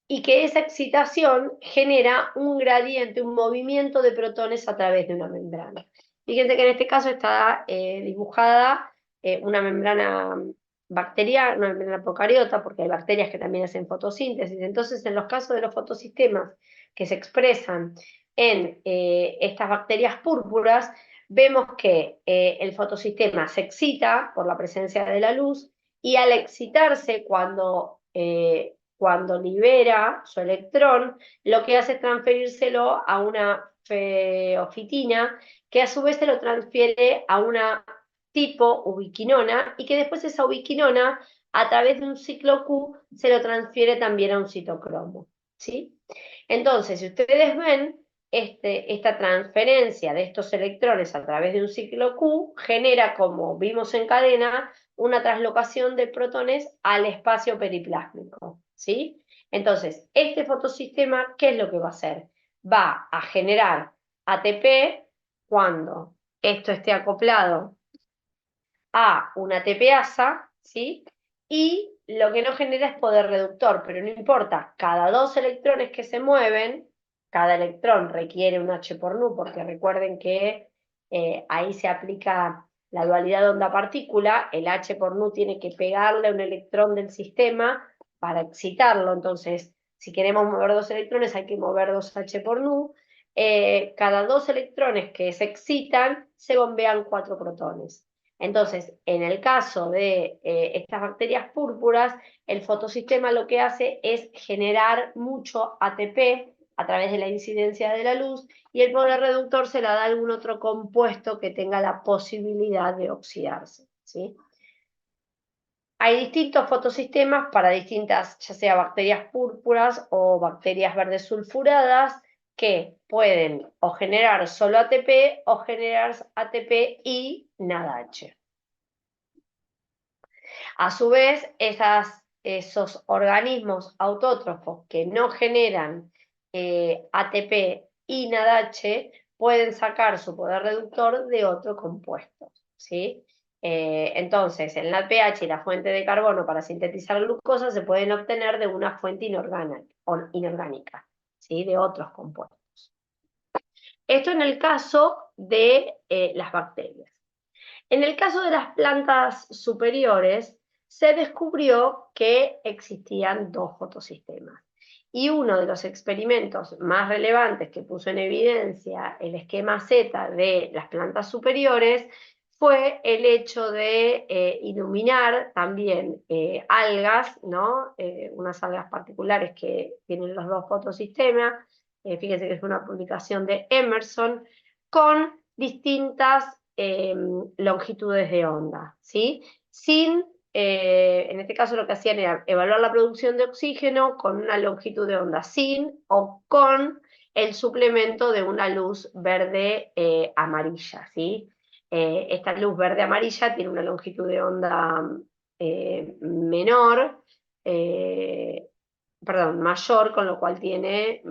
y que esa excitación genera un gradiente, un movimiento de protones a través de una membrana. Fíjense que en este caso está dibujada una membrana bacteriana, una membrana procariota, porque hay bacterias que también hacen fotosíntesis. Entonces, en los casos de los fotosistemas que se expresan en estas bacterias púrpuras, vemos que el fotosistema se excita por la presencia de la luz, y al excitarse, cuando libera su electrón, lo que hace es transferírselo a una feofitina, que a su vez se lo transfiere a una tipo ubiquinona, y que después esa ubiquinona, a través de un ciclo Q, se lo transfiere también a un citocromo, ¿sí? Entonces, si ustedes ven, esta transferencia de estos electrones a través de un ciclo Q genera, como vimos en cadena, una translocación de protones al espacio periplásmico, ¿sí? Entonces, este fotosistema, ¿qué es lo que va a hacer? Va a generar ATP cuando esto esté acoplado a una ATPasa, ¿sí? Y lo que no genera es poder reductor, pero no importa, cada dos electrones que se mueven, cada electrón requiere un H por nu, porque recuerden que ahí se aplica la dualidad de onda-partícula. El H por nu tiene que pegarle a un electrón del sistema para excitarlo. Entonces, si queremos mover dos electrones, hay que mover dos H por nu. Cada dos electrones que se excitan, se bombean 4 protones. Entonces, en el caso de estas bacterias púrpuras, el fotosistema lo que hace es generar mucho ATP a través de la incidencia de la luz, y el poder reductor se la da algún otro compuesto que tenga la posibilidad de oxidarse, ¿sí? Hay distintos fotosistemas para distintas, ya sea bacterias púrpuras o bacterias verdes sulfuradas, que pueden o generar solo ATP o generar ATP y nada H. A su vez, esos organismos autótrofos que no generan ATP y nada H pueden sacar su poder reductor de otro compuesto, ¿sí? Entonces, el NADPH y la fuente de carbono para sintetizar glucosa se pueden obtener de una fuente inorgánica, ¿sí? De otros compuestos. Esto en el caso de las bacterias. En el caso de las plantas superiores, se descubrió que existían dos fotosistemas. Y uno de los experimentos más relevantes que puso en evidencia el esquema Z de las plantas superiores fue el hecho de iluminar también algas, ¿no? Unas algas particulares que tienen los dos fotosistemas. Fíjense que es una publicación de Emerson, con distintas longitudes de onda, ¿sí? En este caso lo que hacían era evaluar la producción de oxígeno con una longitud de onda sin o con el suplemento de una luz verde amarilla, ¿sí? Esta luz verde amarilla tiene una longitud de onda mayor, con lo cual tiene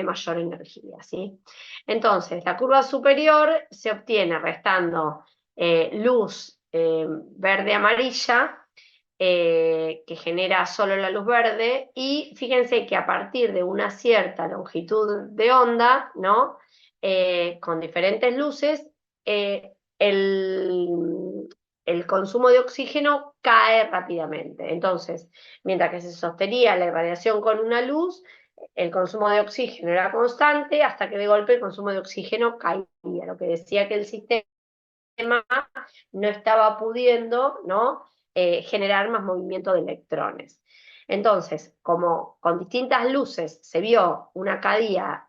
mayor energía, ¿sí? Entonces, la curva superior se obtiene restando luz verde-amarilla, que genera solo la luz verde, y fíjense que a partir de una cierta longitud de onda, ¿no? Con diferentes luces, el consumo de oxígeno cae rápidamente. Entonces, mientras que se sostenía la irradiación con una luz, el consumo de oxígeno era constante, hasta que de golpe el consumo de oxígeno caía, lo que decía que el sistema no estaba pudiendo, ¿no? Generar más movimiento de electrones. Entonces, como con distintas luces se vio una caída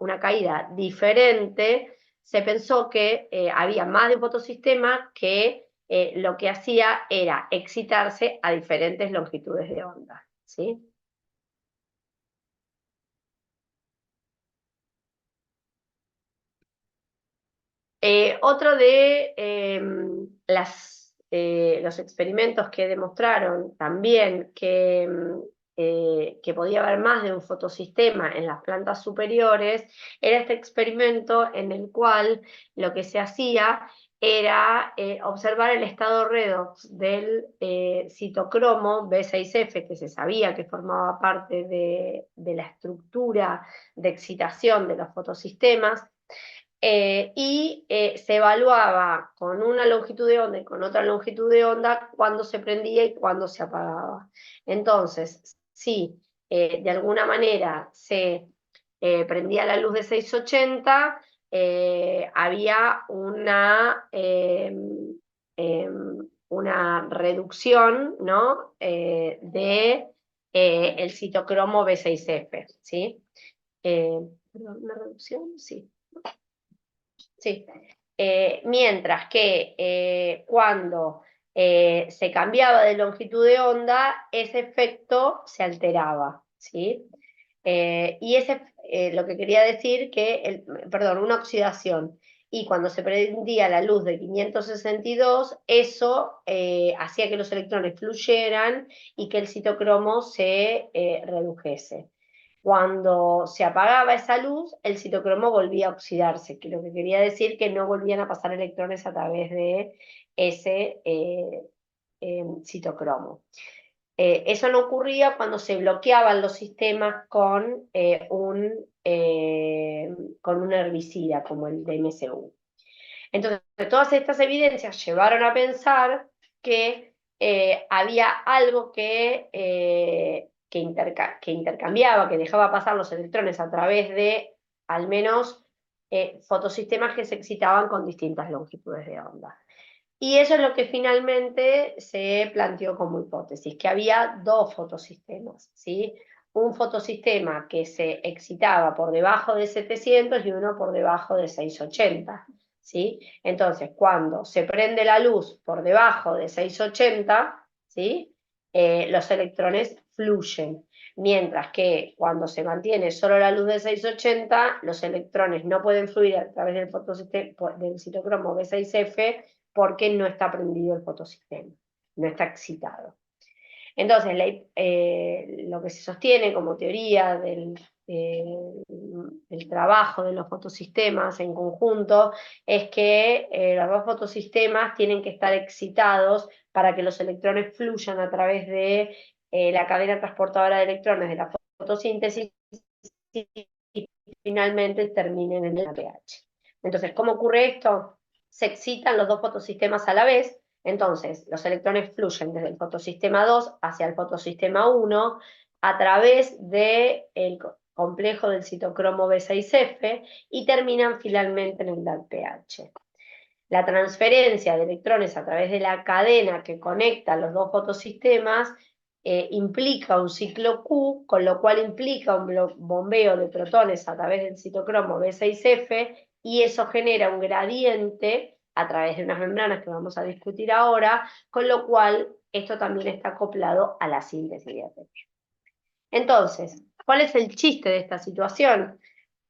diferente, se pensó que había más de un fotosistema que lo que hacía era excitarse a diferentes longitudes de onda, ¿sí? Otro de los experimentos que demostraron también que podía haber más de un fotosistema en las plantas superiores era este experimento en el cual lo que se hacía era observar el estado redox del citocromo B6F, que se sabía que formaba parte de la estructura de excitación de los fotosistemas, y se evaluaba con una longitud de onda y con otra longitud de onda cuándo se prendía y cuándo se apagaba. Entonces, si de alguna manera se prendía la luz de 680, había una reducción, ¿no? De el citocromo B6F, ¿sí? Perdón, ¿una reducción? Sí. Sí. Mientras que cuando se cambiaba de longitud de onda, ese efecto se alteraba, ¿sí? Y lo que quería decir que, perdón, una oxidación. Y cuando se prendía la luz de 562, eso hacía que los electrones fluyeran y que el citocromo se redujese. Cuando se apagaba esa luz, el citocromo volvía a oxidarse, que lo que quería decir que no volvían a pasar electrones a través de ese citocromo. Eso no ocurría cuando se bloqueaban los sistemas con un herbicida como el DMSU. Entonces, todas estas evidencias llevaron a pensar que había algo que intercambiaba, que dejaba pasar los electrones a través de al menos fotosistemas que se excitaban con distintas longitudes de onda. Y eso es lo que finalmente se planteó como hipótesis, que había dos fotosistemas, ¿sí? Un fotosistema que se excitaba por debajo de 700 y uno por debajo de 680, ¿sí? Entonces, cuando se prende la luz por debajo de 680, ¿sí? Los electrones fluyen, mientras que cuando se mantiene solo la luz de 680, los electrones no pueden fluir a través del fotosistema del citocromo B6F, porque no está prendido el fotosistema, no está excitado. Entonces, lo que se sostiene como teoría del trabajo de los fotosistemas en conjunto es que los dos fotosistemas tienen que estar excitados para que los electrones fluyan a través de la cadena transportadora de electrones de la fotosíntesis y finalmente terminen en el pH. Entonces, ¿cómo ocurre esto? Se excitan los dos fotosistemas a la vez, entonces los electrones fluyen desde el fotosistema 2 hacia el fotosistema 1 a través del complejo del citocromo B6F y terminan finalmente en el DALPH. La transferencia de electrones a través de la cadena que conecta los dos fotosistemas implica un ciclo Q, con lo cual implica un bombeo de protones a través del citocromo B6F, y eso genera un gradiente a través de unas membranas que vamos a discutir ahora, con lo cual esto también está acoplado a la síntesis de ATP. Entonces, ¿cuál es el chiste de esta situación?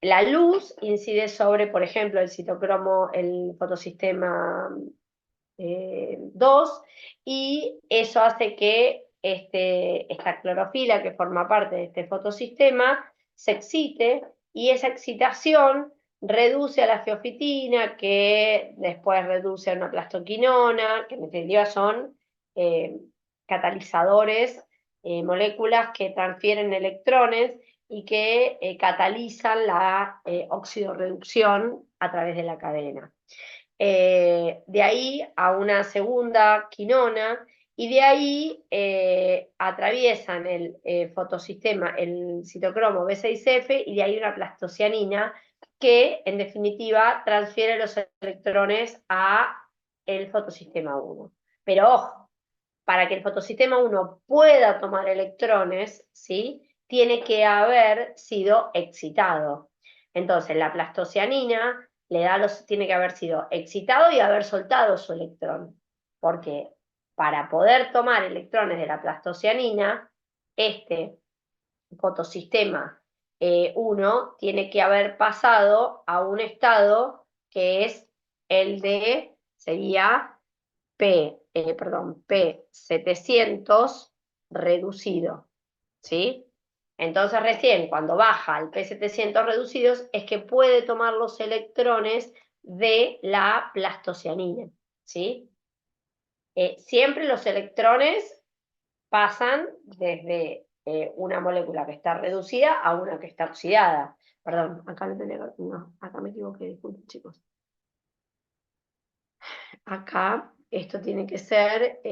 La luz incide sobre, por ejemplo, el citocromo, el fotosistema 2, y eso hace que esta clorofila que forma parte de este fotosistema se excite, y esa excitación reduce a la geofitina, que después reduce a una plastoquinona, que en definitiva son catalizadores, moléculas que transfieren electrones y que catalizan la oxidorreducción a través de la cadena. De ahí a una segunda quinona, y de ahí atraviesan el fotosistema, el citocromo B6F, y de ahí una plastocianina que en definitiva transfiere los electrones a el fotosistema 1. Pero ojo, para que el fotosistema 1 pueda tomar electrones, ¿sí?, tiene que haber sido excitado. Entonces la plastocianina tiene que haber sido excitado y haber soltado su electrón. Porque para poder tomar electrones de la plastocianina, este fotosistema 1 tiene que haber pasado a un estado que es el de, sería P700 reducido, ¿sí? Entonces recién cuando baja al P700 reducidos es que puede tomar los electrones de la plastocianina, ¿sí? Siempre los electrones pasan desde una molécula que está reducida a una que está oxidada. Perdón, acá acá me equivoqué, disculpen chicos. Acá esto tiene que ser,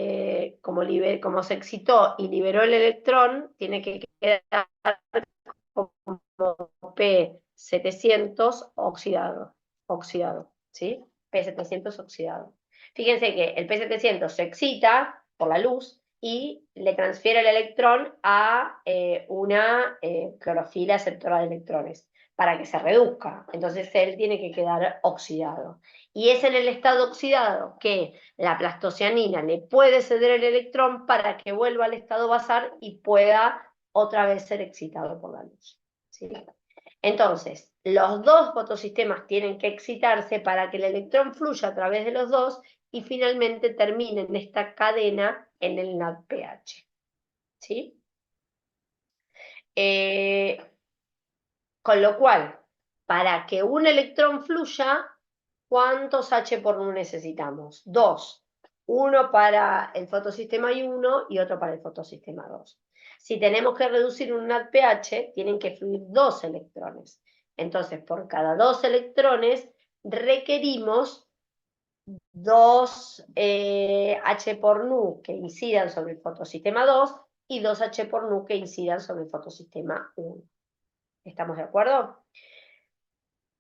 como se excitó y liberó el electrón, tiene que quedar como P700 oxidado, ¿sí? P700 oxidado. Fíjense que el P700 se excita por la luz y le transfiere el electrón a una clorofila aceptora de electrones para que se reduzca. Entonces él tiene que quedar oxidado. Y es en el estado oxidado que la plastocianina le puede ceder el electrón para que vuelva al estado basal y pueda otra vez ser excitado por la luz, ¿sí? Entonces, los dos fotosistemas tienen que excitarse para que el electrón fluya a través de los dos y finalmente termine en esta cadena en el NADPH, ¿sí? Con lo cual, para que un electrón fluya, ¿cuántos H por nu necesitamos? 2. Uno para el fotosistema 1 y otro para el fotosistema 2. Si tenemos que reducir un NADPH, tienen que fluir 2 electrones. Entonces, por cada 2 electrones, requerimos 2 H por nu que incidan sobre el fotosistema 2 y 2 H por nu que incidan sobre el fotosistema 1. ¿Estamos de acuerdo?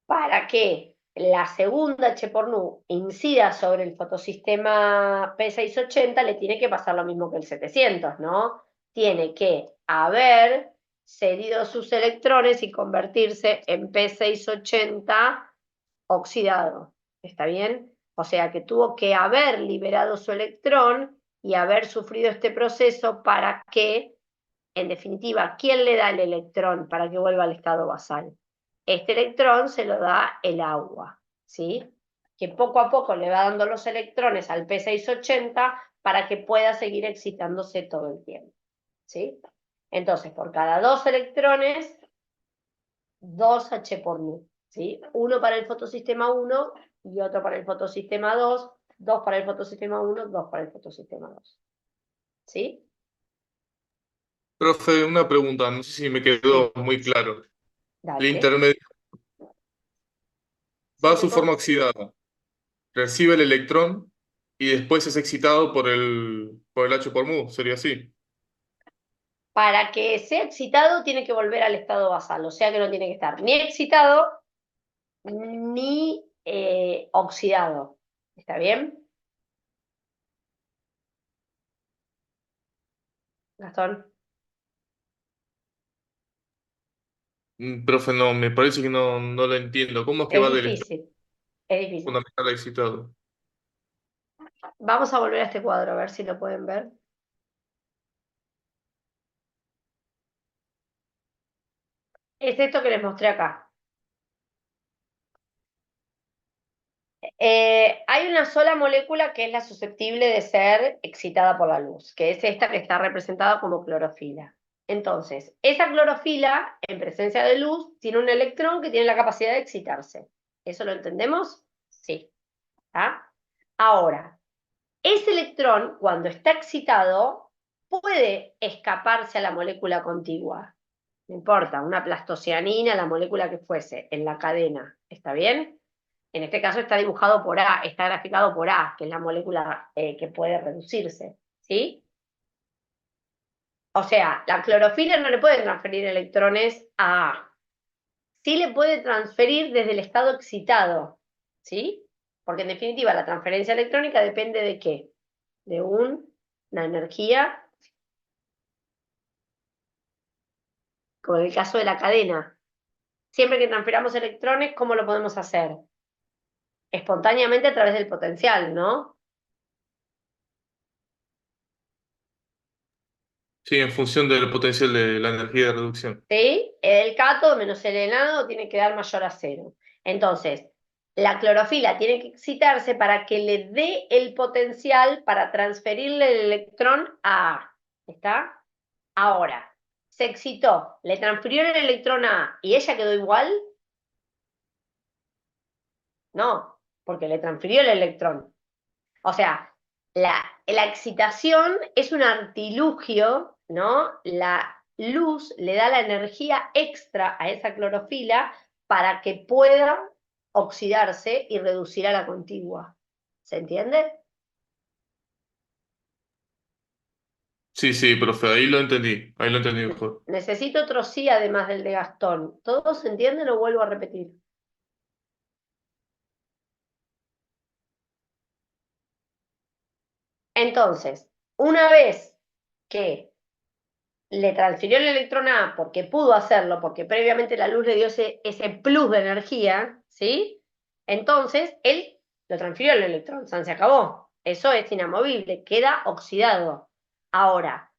Para que la segunda H por nu incida sobre el fotosistema P680, le tiene que pasar lo mismo que el 700, ¿no? Tiene que haber cedido sus electrones y convertirse en P680 oxidado. ¿Está bien? O sea que tuvo que haber liberado su electrón y haber sufrido este proceso para que, en definitiva, ¿quién le da el electrón para que vuelva al estado basal? Este electrón se lo da el agua, ¿sí? Que poco a poco le va dando los electrones al P680 para que pueda seguir excitándose todo el tiempo, ¿sí? Entonces, por cada 2 electrones, 2 H por nu, ¿sí? Uno para el fotosistema 1 y otro para el fotosistema 2, 2 para el fotosistema 1, 2 para el fotosistema 2, ¿sí? Profe, una pregunta, no sé si me quedó Sí, muy claro. El dale. intermedio va ¿Se a me su forma oxidada, recibe el electrón y después es excitado por el H por mu, sería así. Para que sea excitado tiene que volver al estado basal, o sea que no tiene que estar ni excitado ni oxidado. ¿Está bien, Gastón? Profe, no, me parece que no lo entiendo. ¿Cómo es que Es va del estado difícil, es difícil. fundamental a excitado? Vamos a volver a este cuadro, a ver si lo pueden ver. Es esto que les mostré acá. Hay una sola molécula que es la susceptible de ser excitada por la luz, que es esta que está representada como clorofila. Entonces, esa clorofila, en presencia de luz, tiene un electrón que tiene la capacidad de excitarse. ¿Eso lo entendemos? Sí. ¿Ah? Ahora, ese electrón, cuando está excitado, puede escaparse a la molécula contigua. No importa, una plastocianina, la molécula que fuese, en la cadena. ¿Está bien? En este caso está dibujado por A, está graficado por A, que es la molécula que puede reducirse. ¿Sí? O sea, la clorofila no le puede transferir electrones a A. Sí le puede transferir desde el estado excitado. ¿Sí? Porque en definitiva la transferencia electrónica depende de ¿qué? De una energía, como en el caso de la cadena. Siempre que transfiramos electrones, ¿cómo lo podemos hacer? Espontáneamente a través del potencial, ¿no? Sí, en función del potencial de la energía de reducción. ¿Sí? El cátodo menos el ánodo tiene que dar mayor a cero. Entonces, la clorofila tiene que excitarse para que le dé el potencial para transferirle el electrón a A. ¿Está? Ahora, se excitó, le transfirió el electrón a A y ella quedó igual. No, porque le transfirió el electrón. O sea, la excitación es un artilugio, ¿no? La luz le da la energía extra a esa clorofila para que pueda oxidarse y reducir a la contigua. ¿Se entiende? Sí, sí, profe, ahí lo entendí mejor. Necesito otro sí además del de Gastón. ¿Todos se entienden o vuelvo a repetir? Entonces, una vez que le transfirió el electrón a A porque pudo hacerlo, porque previamente la luz le dio ese plus de energía, ¿sí? Entonces, él lo transfirió el electrón, se acabó. Eso es inamovible, queda oxidado. Ahora,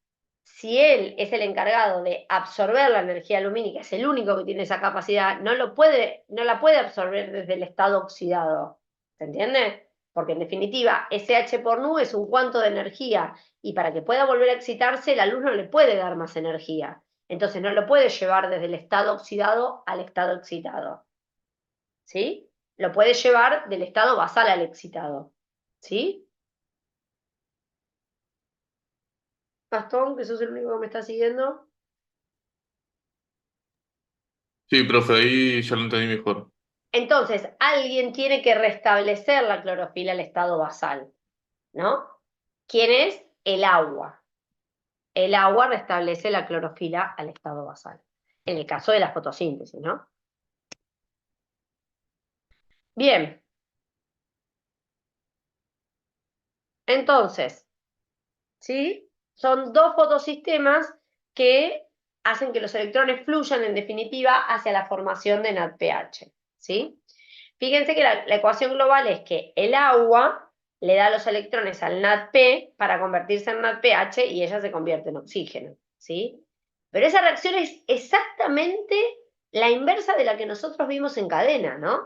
si él es el encargado de absorber la energía lumínica, es el único que tiene esa capacidad, no la puede absorber desde el estado oxidado. ¿Se entiende? Porque en definitiva, ese H por nu es un cuanto de energía y para que pueda volver a excitarse, la luz no le puede dar más energía. Entonces no lo puede llevar desde el estado oxidado al estado excitado. ¿Sí? Lo puede llevar del estado basal al excitado. ¿Sí? Gastón, que sos el único que me está siguiendo. Sí, profe, ahí ya lo entendí mejor. Entonces, alguien tiene que restablecer la clorofila al estado basal, ¿no? ¿Quién es? El agua. El agua restablece la clorofila al estado basal. En el caso de la fotosíntesis, ¿no? Bien. Entonces, ¿sí? Son dos fotosistemas que hacen que los electrones fluyan, en definitiva, hacia la formación de NADPH, ¿sí? Fíjense que la ecuación global es que el agua le da los electrones al NADP para convertirse en NADPH y ella se convierte en oxígeno, ¿sí? Pero esa reacción es exactamente la inversa de la que nosotros vimos en cadena, ¿no?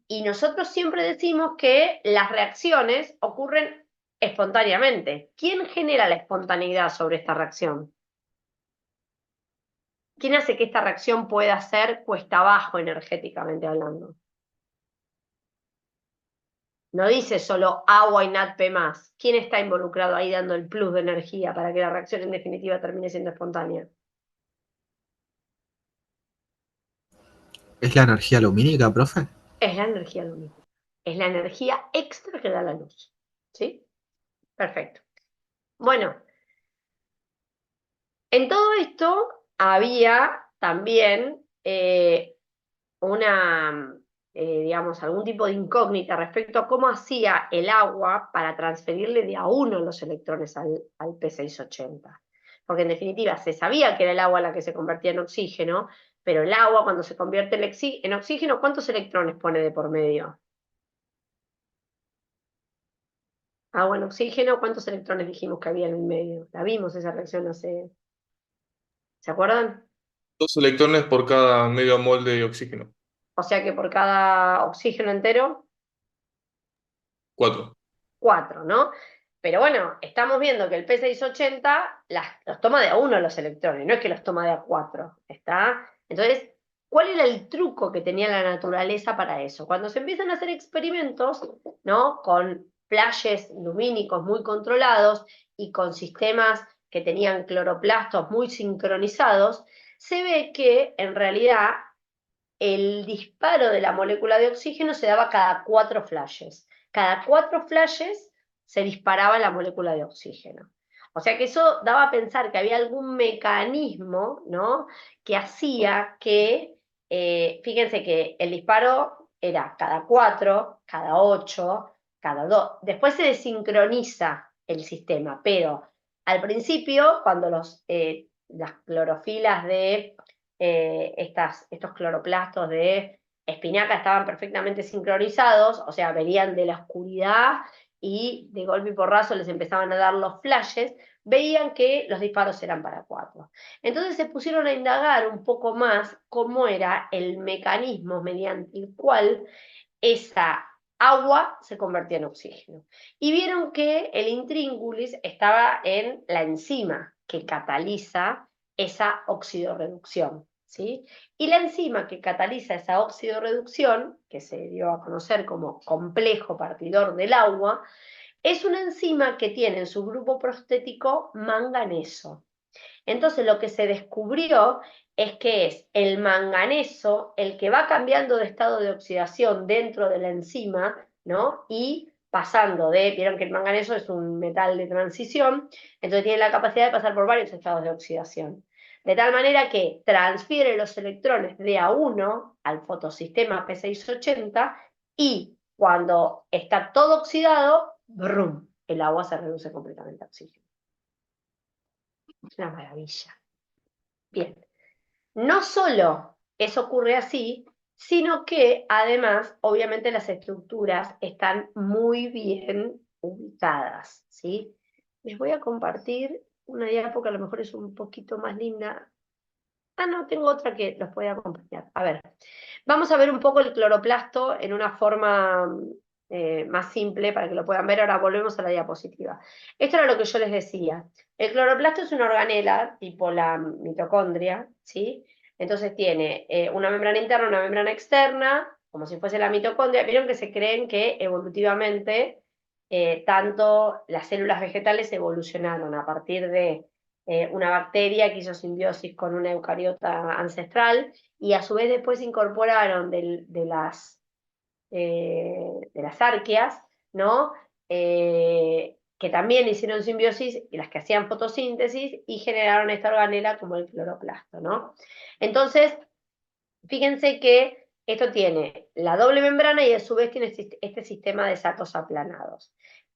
Y nosotros siempre decimos que las reacciones ocurren espontáneamente. ¿Quién genera la espontaneidad sobre esta reacción? ¿Quién hace que esta reacción pueda ser cuesta abajo energéticamente hablando? No dice solo agua y NADP más. ¿Quién está involucrado ahí dando el plus de energía para que la reacción en definitiva termine siendo espontánea? ¿Es la energía lumínica, profe? Es la energía lumínica. Es la energía extra que da la luz. ¿Sí? Perfecto. Bueno, en todo esto había también digamos, algún tipo de incógnita respecto a cómo hacía el agua para transferirle de a uno los electrones al P680. Porque en definitiva se sabía que era el agua la que se convertía en oxígeno, pero el agua cuando se convierte en oxígeno, ¿cuántos electrones pone de por medio? Agua en oxígeno, ¿cuántos electrones dijimos que había en el medio? La vimos esa reacción hace... ¿Se acuerdan? 2 electrones por cada medio mol de oxígeno. O sea que por cada oxígeno entero, 4. 4, ¿no? Pero bueno, estamos viendo que el P680 los toma de a uno los electrones, no es que los toma de a 4, ¿está? Entonces, ¿cuál era el truco que tenía la naturaleza para eso? Cuando se empiezan a hacer experimentos, ¿no? Con flashes lumínicos muy controlados y con sistemas que tenían cloroplastos muy sincronizados, se ve que en realidad el disparo de la molécula de oxígeno se daba cada 4 flashes. Cada 4 flashes se disparaba la molécula de oxígeno. O sea que eso daba a pensar que había algún mecanismo, ¿no?, que hacía que, fíjense que el disparo era cada 4, cada 8, cada 2. Después se desincroniza el sistema, pero al principio, cuando las clorofilas de estos cloroplastos de espinaca estaban perfectamente sincronizados, o sea, venían de la oscuridad y de golpe y porrazo les empezaban a dar los flashes, veían que los disparos eran para 4. Entonces se pusieron a indagar un poco más cómo era el mecanismo mediante el cual esa agua se convertía en oxígeno. Y vieron que el intríngulis estaba en la enzima que cataliza esa oxidorreducción, ¿sí? Y la enzima que cataliza esa oxidorreducción, que se dio a conocer como complejo partidor del agua, es una enzima que tiene en su grupo prostético manganeso. Entonces lo que se descubrió es que es el manganeso el que va cambiando de estado de oxidación dentro de la enzima, ¿no? Y pasando vieron que el manganeso es un metal de transición, entonces tiene la capacidad de pasar por varios estados de oxidación. De tal manera que transfiere los electrones de A1 al fotosistema P680 y cuando está todo oxidado, ¡brum!, el agua se reduce completamente a oxígeno. Es una maravilla. Bien, no solo eso ocurre así, sino que además, obviamente, las estructuras están muy bien ubicadas, ¿sí? Les voy a compartir una diapo que a lo mejor es un poquito más linda. Ah, no, tengo otra que los puede acompañar. A ver, vamos a ver un poco el cloroplasto en una forma más simple para que lo puedan ver. Ahora volvemos a la diapositiva. Esto era lo que yo les decía. El cloroplasto es una organela, tipo la mitocondria, ¿sí? Entonces tiene una membrana interna, una membrana externa, como si fuese la mitocondria. Vieron que se creen que evolutivamente tanto las células vegetales evolucionaron a partir de una bacteria que hizo simbiosis con una eucariota ancestral y a su vez después incorporaron de las arqueas, ¿no? Que también hicieron simbiosis y las que hacían fotosíntesis y generaron esta organela como el cloroplasto, ¿no? Entonces, fíjense que esto tiene la doble membrana y a su vez tiene este sistema de sacos aplanados.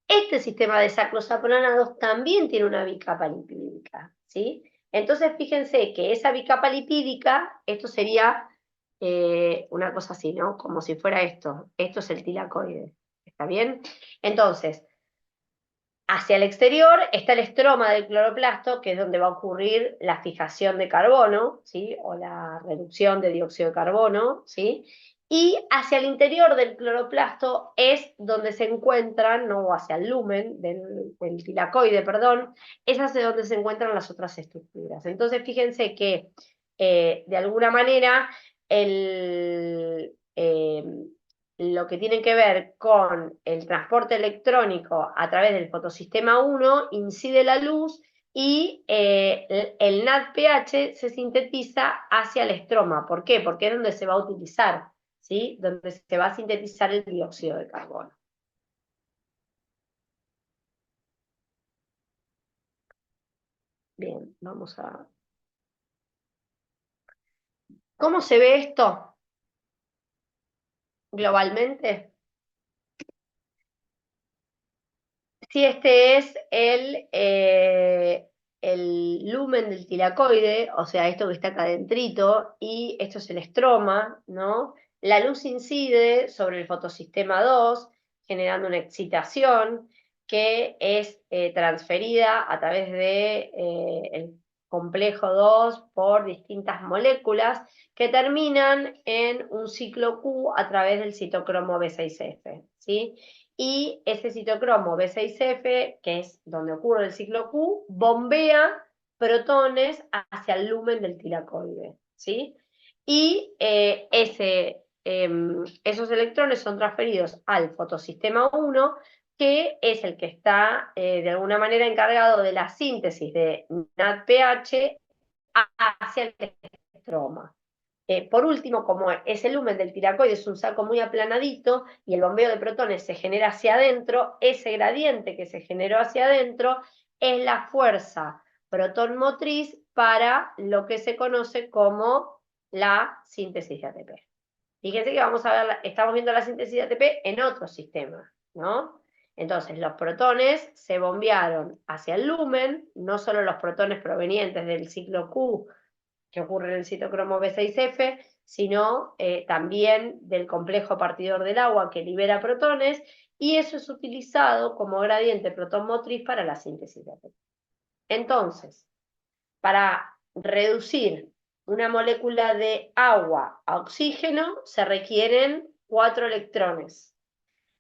Este sistema de sacos aplanados también tiene una bicapa lipídica, ¿sí? Entonces, fíjense que esa bicapa lipídica, esto sería una cosa así, ¿no? Como si fuera esto. Esto es el tilacoide, ¿está bien? Entonces, hacia el exterior está el estroma del cloroplasto, que es donde va a ocurrir la fijación de carbono, ¿sí? O la reducción de dióxido de carbono, ¿sí? Y hacia el interior del cloroplasto es donde se encuentran, no hacia el lumen del tilacoide, perdón, es hacia donde se encuentran las otras estructuras. Entonces, fíjense que de alguna manera lo que tiene que ver con el transporte electrónico a través del fotosistema 1 incide la luz y el NADPH se sintetiza hacia el estroma. ¿Por qué? Porque es donde se va a utilizar, ¿sí? Donde se va a sintetizar el dióxido de carbono. Bien, vamos a... ¿Cómo se ve esto globalmente? Si este es el lumen del tilacoide, o sea, esto que está acá adentrito, y esto es el estroma, ¿no? La luz incide sobre el fotosistema 2, generando una excitación que es transferida a través de el complejo 2 por distintas moléculas que terminan en un ciclo Q a través del citocromo B6F, ¿sí? Y ese citocromo B6F, que es donde ocurre el ciclo Q, bombea protones hacia el lumen del tilacoide, ¿sí? Y esos electrones son transferidos al fotosistema 1, que es el que está de alguna manera encargado de la síntesis de NADPH hacia el estroma. Por último, como ese lumen del tiracoide es un saco muy aplanadito y el bombeo de protones se genera hacia adentro, ese gradiente que se generó hacia adentro es la fuerza protón motriz para lo que se conoce como la síntesis de ATP. Fíjense que vamos a ver, estamos viendo la síntesis de ATP en otro sistema, ¿no? Entonces, los protones se bombearon hacia el lumen, no solo los protones provenientes del ciclo Q que ocurre en el citocromo B6F, sino también del complejo partidor del agua que libera protones, y eso es utilizado como gradiente protón motriz para la síntesis de ATP. Entonces, para reducir una molécula de agua a oxígeno se requieren 4 electrones.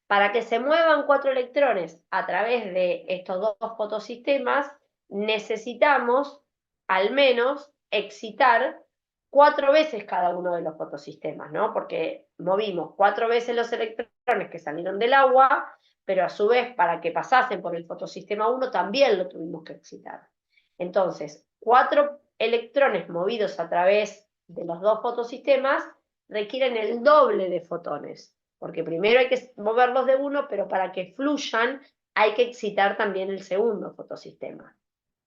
Para que se muevan 4 electrones a través de estos dos fotosistemas, necesitamos al menos excitar 4 veces cada uno de los fotosistemas, ¿no? Porque movimos 4 veces los electrones que salieron del agua, pero a su vez para que pasasen por el fotosistema 1 también lo tuvimos que excitar. Entonces, 4 electrones movidos a través de los dos fotosistemas requieren el doble de fotones, porque primero hay que moverlos de uno, pero para que fluyan hay que excitar también el segundo fotosistema,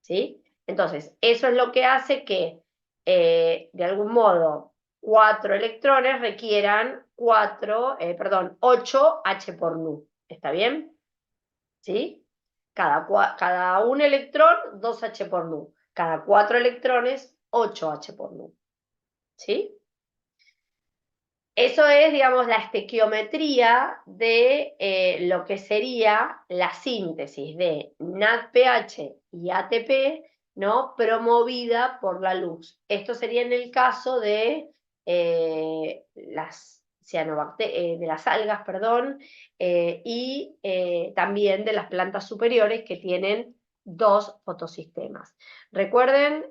¿sí? Entonces, eso es lo que hace que, de algún modo, 4 electrones requieran 8 H por nu. ¿Está bien? ¿Sí? Cada un electrón, 2 H por nu. Cada 4 electrones, 8 H por nu. ¿Sí? Eso es, digamos, la estequiometría de lo que sería la síntesis de NADPH y ATP, ¿no? Promovida por la luz. Esto sería en el caso de de las algas, perdón, y también de las plantas superiores que tienen 2 fotosistemas. Recuerden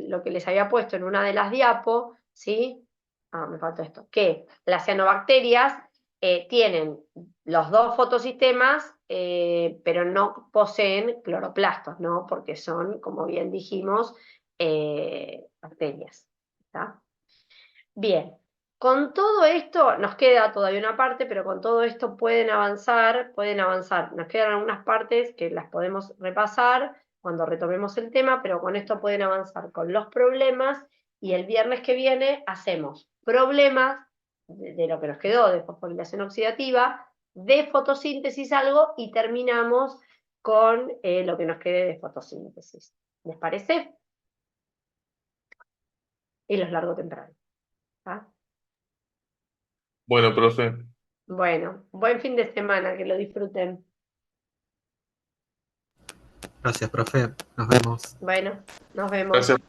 lo que les había puesto en una de las diapos, ¿sí? Me falta esto, que las cianobacterias tienen los 2 fotosistemas, pero no poseen cloroplastos, ¿no? Porque son, como bien dijimos, bacterias. ¿Está? Bien, con todo esto, nos queda todavía una parte, pero con todo esto pueden avanzar. Nos quedan algunas partes que las podemos repasar cuando retomemos el tema, pero con esto pueden avanzar con los problemas, y el viernes que viene hacemos problemas de lo que nos quedó de fosforilación oxidativa, de fotosíntesis algo, y terminamos con lo que nos quede de fotosíntesis. ¿Les parece? Y los largo temprano. ¿Ah? Bueno, profe. Bueno, buen fin de semana, que lo disfruten. Gracias, profe. Nos vemos. Bueno, nos vemos. Gracias.